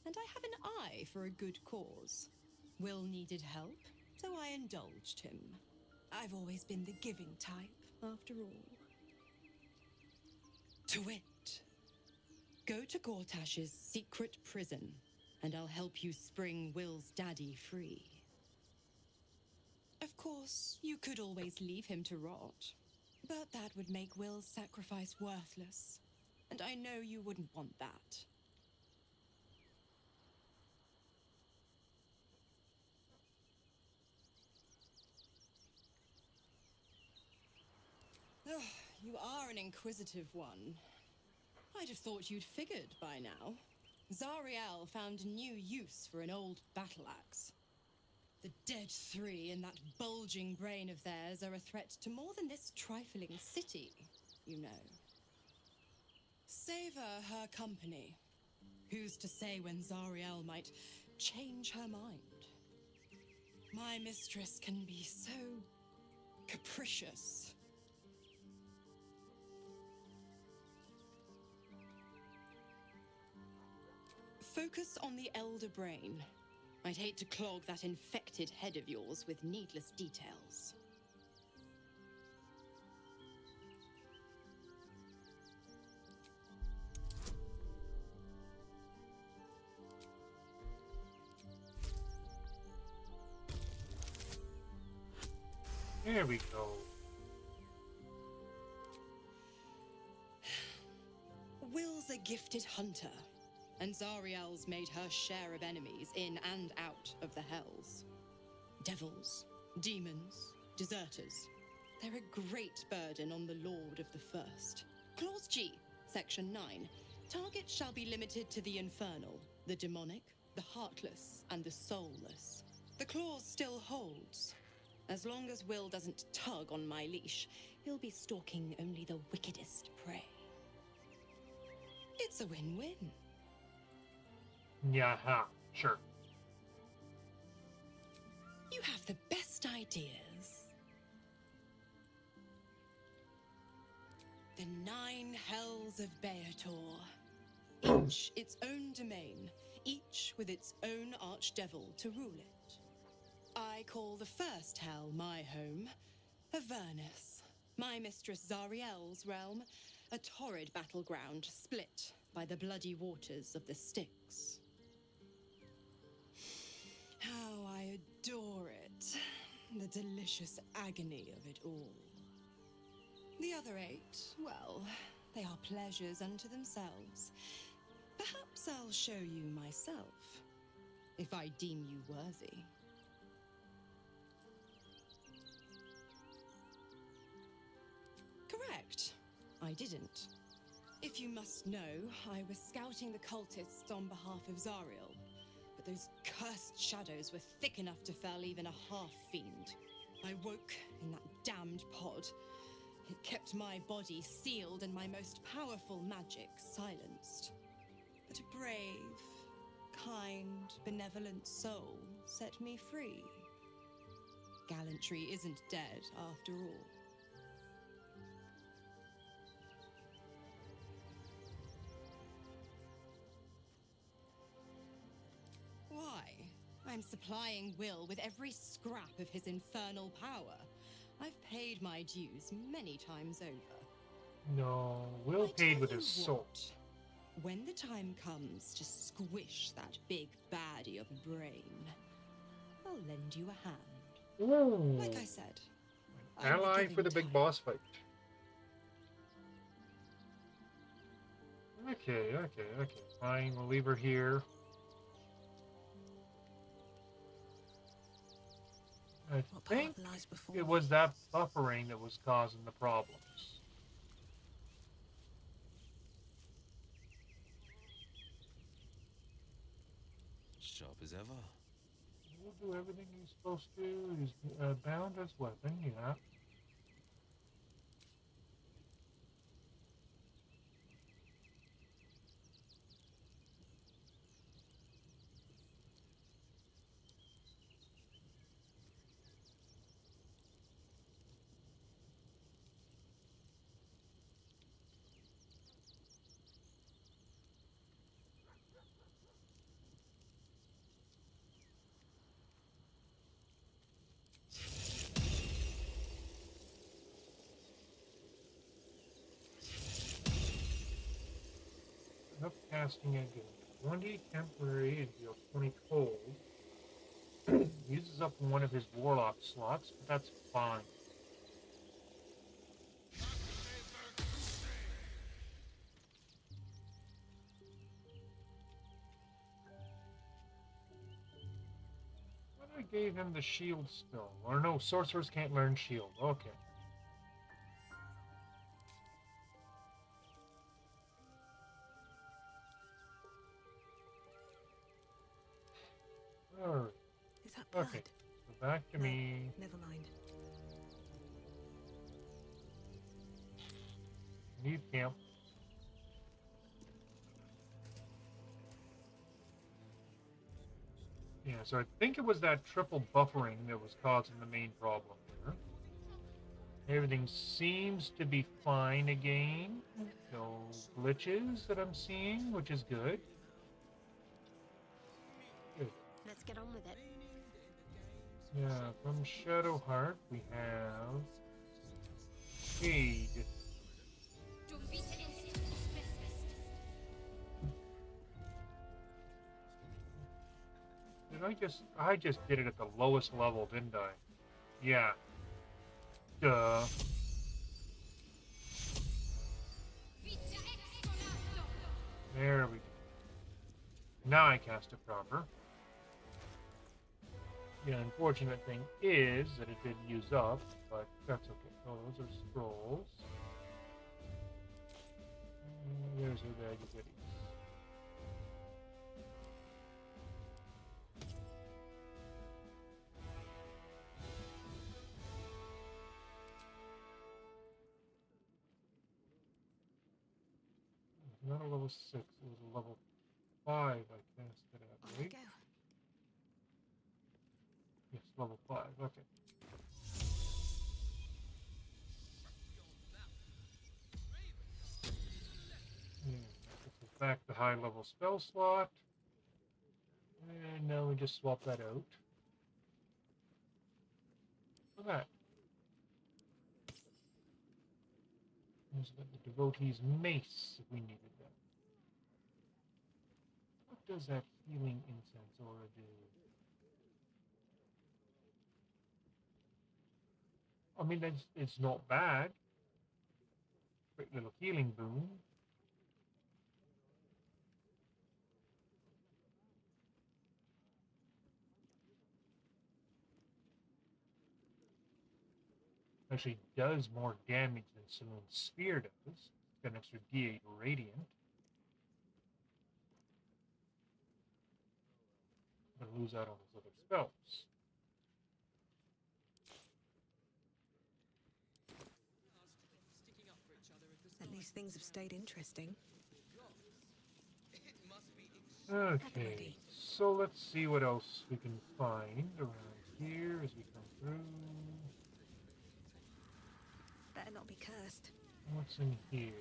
and I have an eye for a good cause. Will needed help, so I indulged him. I've always been the giving type, after all. To wit, go to Gortash's secret prison, and I'll help you spring Will's daddy free. Of course, you could always leave him to rot, but that would make Will's sacrifice worthless, and I know you wouldn't want that. Ugh, you are an inquisitive one. I'd have thought you'd figured by now. Zariel found a new use for an old battle axe. The dead three in that bulging brain of theirs are a threat to more than this trifling city, you know. Savor her company. Who's to say when Zariel might change her mind? My mistress can be so capricious. Focus on the elder brain. I'd hate to clog that infected head of yours with needless details. There we go. Will's a gifted hunter, and Zariel's made her share of enemies in and out of the hells. Devils, demons, deserters. They're a great burden on the Lord of the First. Clause G, Section 9. Targets shall be limited to the infernal, the demonic, the heartless, and the soulless. The clause still holds. As long as Will doesn't tug on my leash, he'll be stalking only the wickedest prey. It's a win-win. Yeah, sure. You have the best ideas. The 9 hells of Beator. Each its own domain, each with its own archdevil to rule it. I call the first hell my home, Avernus, my mistress Zariel's realm, a torrid battleground split by the bloody waters of the Styx. How I adore it, the delicious agony of it all. The other 8, well, they are pleasures unto themselves. Perhaps I'll show you myself, if I deem you worthy. Correct. I didn't. If you must know, I was scouting the cultists on behalf of Zariel, but those cursed shadows were thick enough to fell even a half-fiend. I woke in that damned pod. It kept my body sealed and my most powerful magic silenced. But a brave, kind, benevolent soul set me free. Gallantry isn't dead after all. Why? I'm supplying Will with every scrap of his infernal power. I've paid my dues many times over. No, Will paid with his soul. When the time comes to squish that big baddie of a brain, I'll lend you a hand. Ooh. Like I said, Ally for the big boss fight. Okay. Fine, we'll leave her here. I think it was that buffering that was causing the problems. Sharp as ever. He'll do everything he's supposed to. He's bound as weapon, yeah. Up casting again. 1d temporary and deal 20 cold. Uses up one of his warlock slots, but that's fine. What I gave him the shield spell. Or no, sorcerers can't learn shield. Okay. Alright. Is that blood? Okay. So back to me. Never mind. Leave camp. Yeah, so I think it was that triple buffering that was causing the main problem here. Everything seems to be fine again. No glitches that I'm seeing, which is good. Good. Let's get on with it. Yeah, from Shadowheart we have Jade. I just did it at the lowest level, didn't I? Yeah. Duh. There we go. Now I cast it proper. The unfortunate thing is that it didn't use up, but that's okay. Oh, those are scrolls. There's her bag of goodies. Not a level 6, it was a level 5 I cast it at, right? Yes, level 5, okay. This is back to high level spell slot. And now we just swap that out for that. There's the devotee's mace if we needed that. What does that healing incense aura do? I mean, it's not bad. Quick little healing boon. Actually does more damage than Saloon's Spear does. It's got an extra D8 Radiant. Gonna lose out on his other spells. At least things have stayed interesting. Okay, so let's see what else we can find around here as we come through. Better not be cursed. What's in here?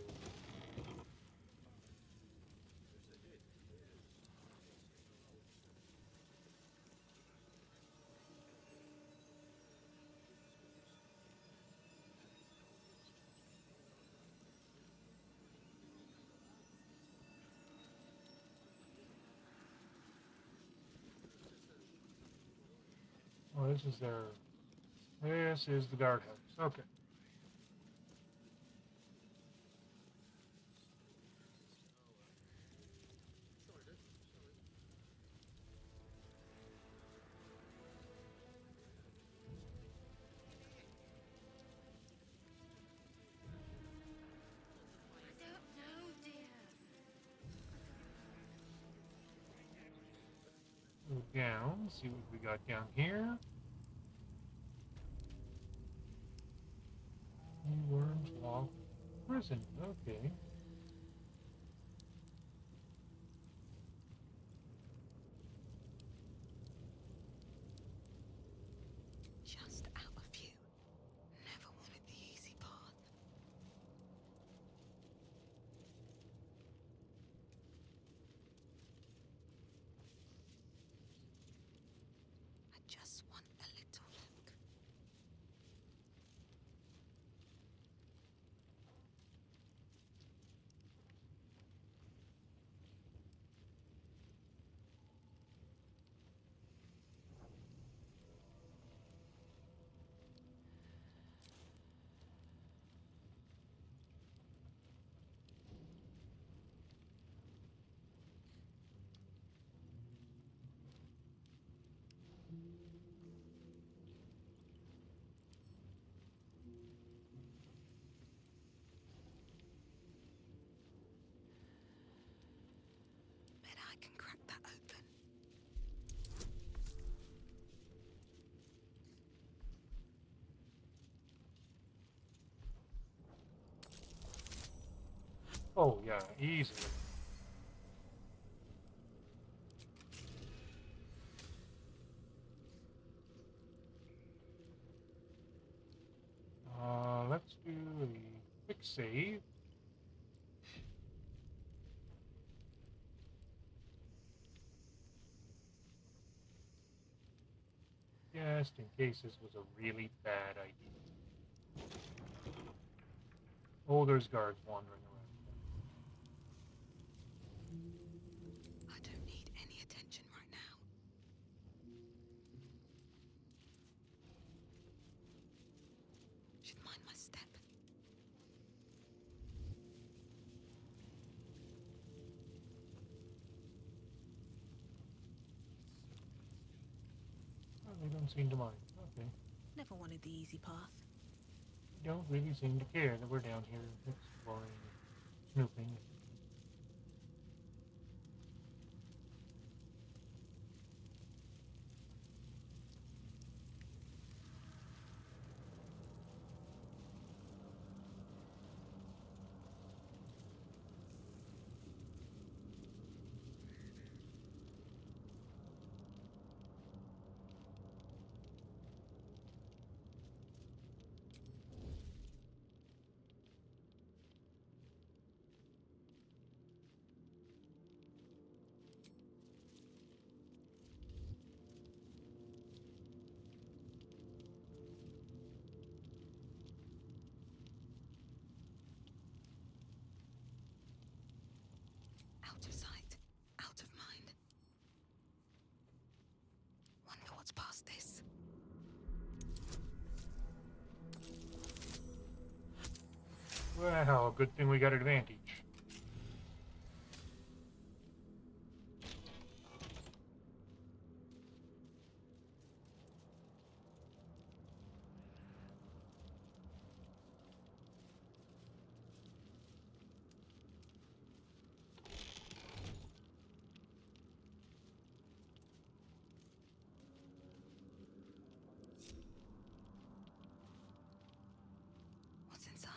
Oh, this is their... This is the guardhouse. Okay. Go down, see what we got down here. Worms Log Prison. Okay. Just out of view. Never wanted the easy path. I just want a little look. Bet I can crack that open. Oh, yeah, easily. Let's do a quick save. Just in case this was a really bad idea. Oh, there's guards wandering around. I don't need any attention right now. Should mind my step. Oh, they don't seem to mind. Okay. Never wanted the easy path. They don't really seem to care that we're down here exploring, snooping. Well, good thing we got advantage. What's inside?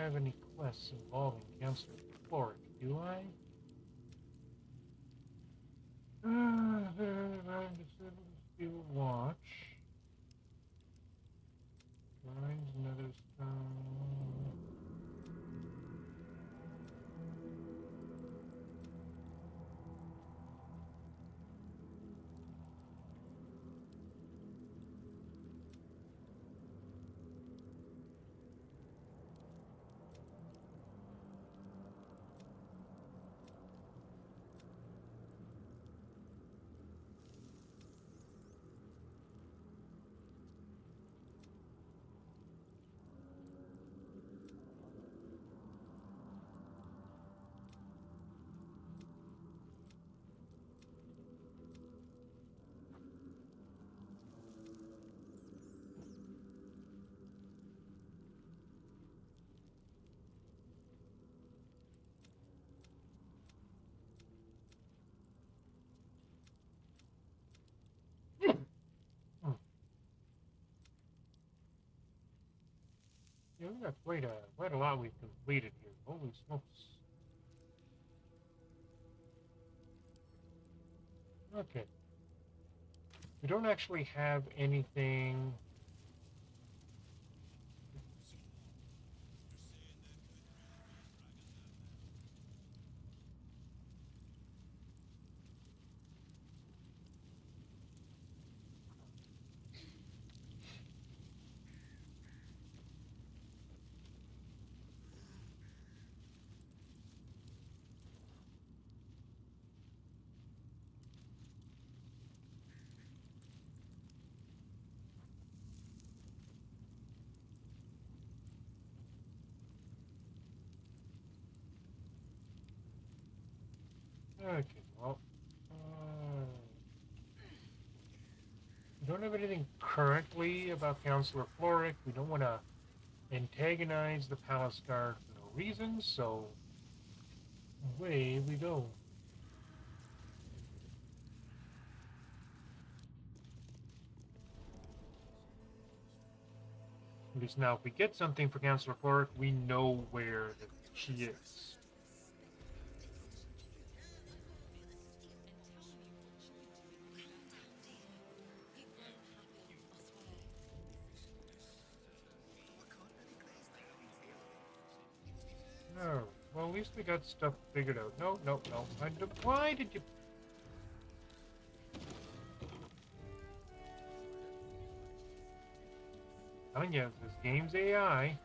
have any quests involving Counselor Floric, do I? I'm disabled to steal watch. Finds another stone. Yeah, we got quite a lot we've completed here. Holy smokes. Okay. We don't actually have anything. Okay, well, we don't have anything currently about Counselor Floric. We don't want to antagonize the Palace Guard for no reason, so away we go. At least now, if we get something for Counselor Floric, we know where she is. No. Well, at least we got stuff figured out. No, no, no. Why did you... Telling you, this game's AI.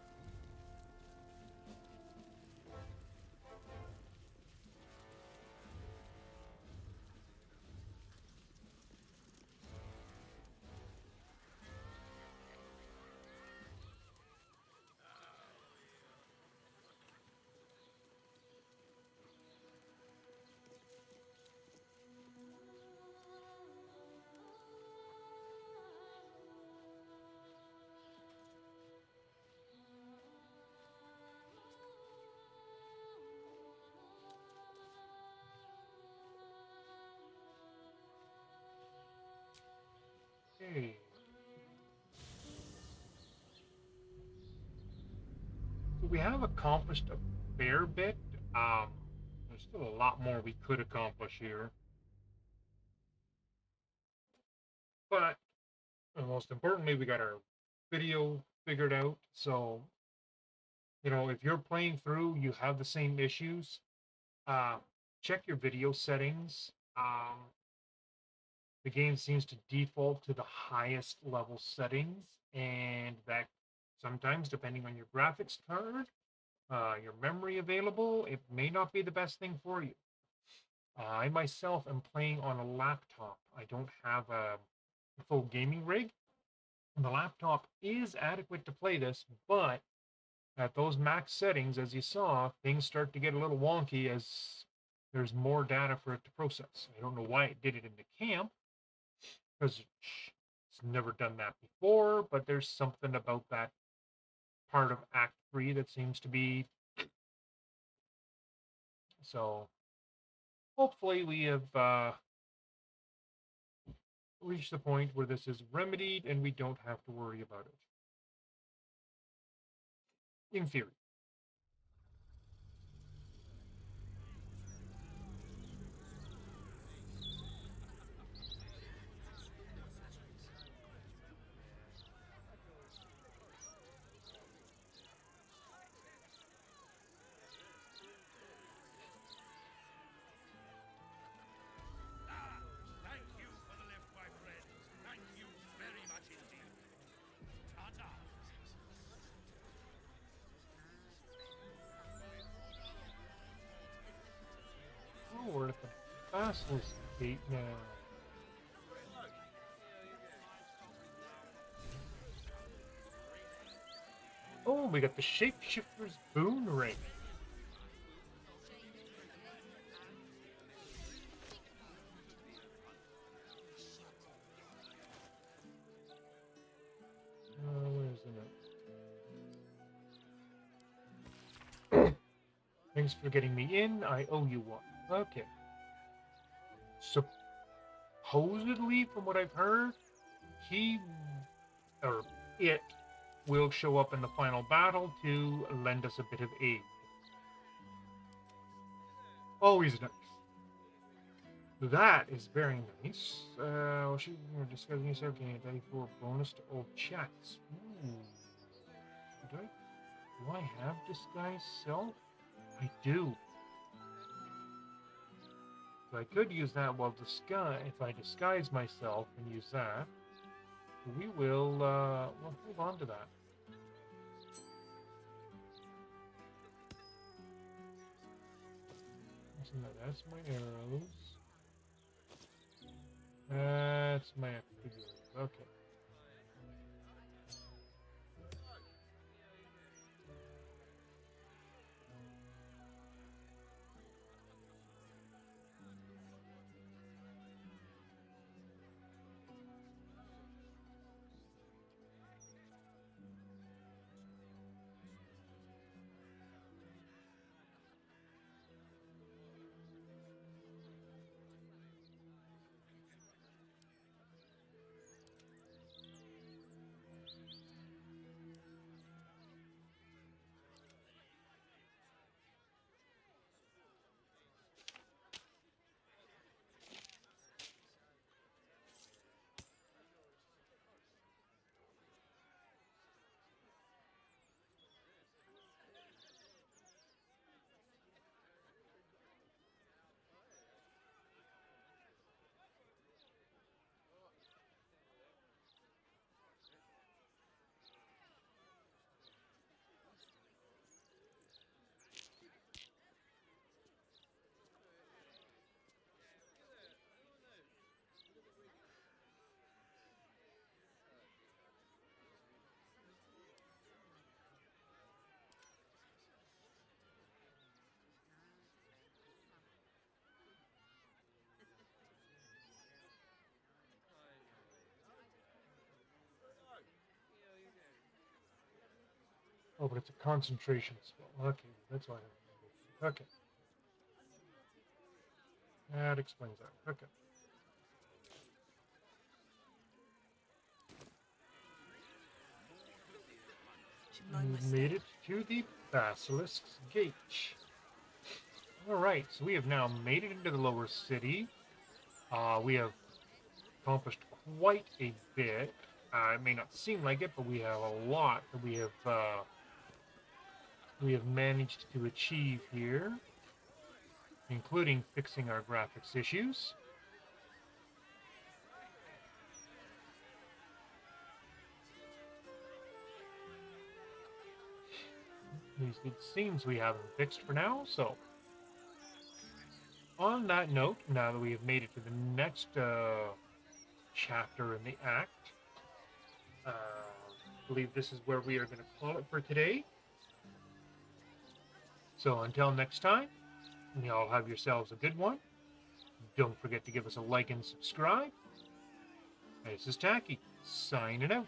Okay. So we have accomplished a fair bit. There's still a lot more we could accomplish here. But most importantly, we got our video figured out. So, if you're playing through, you have the same issues, check your video settings. The game seems to default to the highest level settings, and that sometimes, depending on your graphics card, your memory available, it may not be the best thing for you. I myself am playing on a laptop. I don't have a full gaming rig. The laptop is adequate to play this, but at those max settings, as you saw, things start to get a little wonky as there's more data for it to process. I don't know why it did it in the camp, because it's never done that before, but there's something about that part of Act 3 that seems to be... So, hopefully we have reached the point where this is remedied and we don't have to worry about it. In theory. Basilisk Gate now. Oh, we got the Shapeshifter's Boon Ring. Where's the note? Thanks for getting me in. I owe you one. Okay. Supposedly, from what I've heard, he or it will show up in the final battle to lend us a bit of aid. Always nice. That is very nice. Well, she discussing yourself getting a day for a bonus to all chats. Ooh. Do I have disguise self? I do. So I could use that while if I disguise myself and use that. We will we'll hold on to that. So that's my arrows. That's my figures. Okay. Oh, but it's a concentration spell. Okay, that's why I have. Okay. That explains that. Okay. We made it to the Basilisk's Gate. Alright, so we have now made it into the lower city. We have accomplished quite a bit. It may not seem like it, but we have a lot that we have managed to achieve here, including fixing our graphics issues. At least it seems we have them fixed for now, so on that note, now that we have made it to the next chapter in the act, I believe this is where we are going to call it for today. So until next time, y'all have yourselves a good one. Don't forget to give us a like and subscribe. This is Taki, signing out.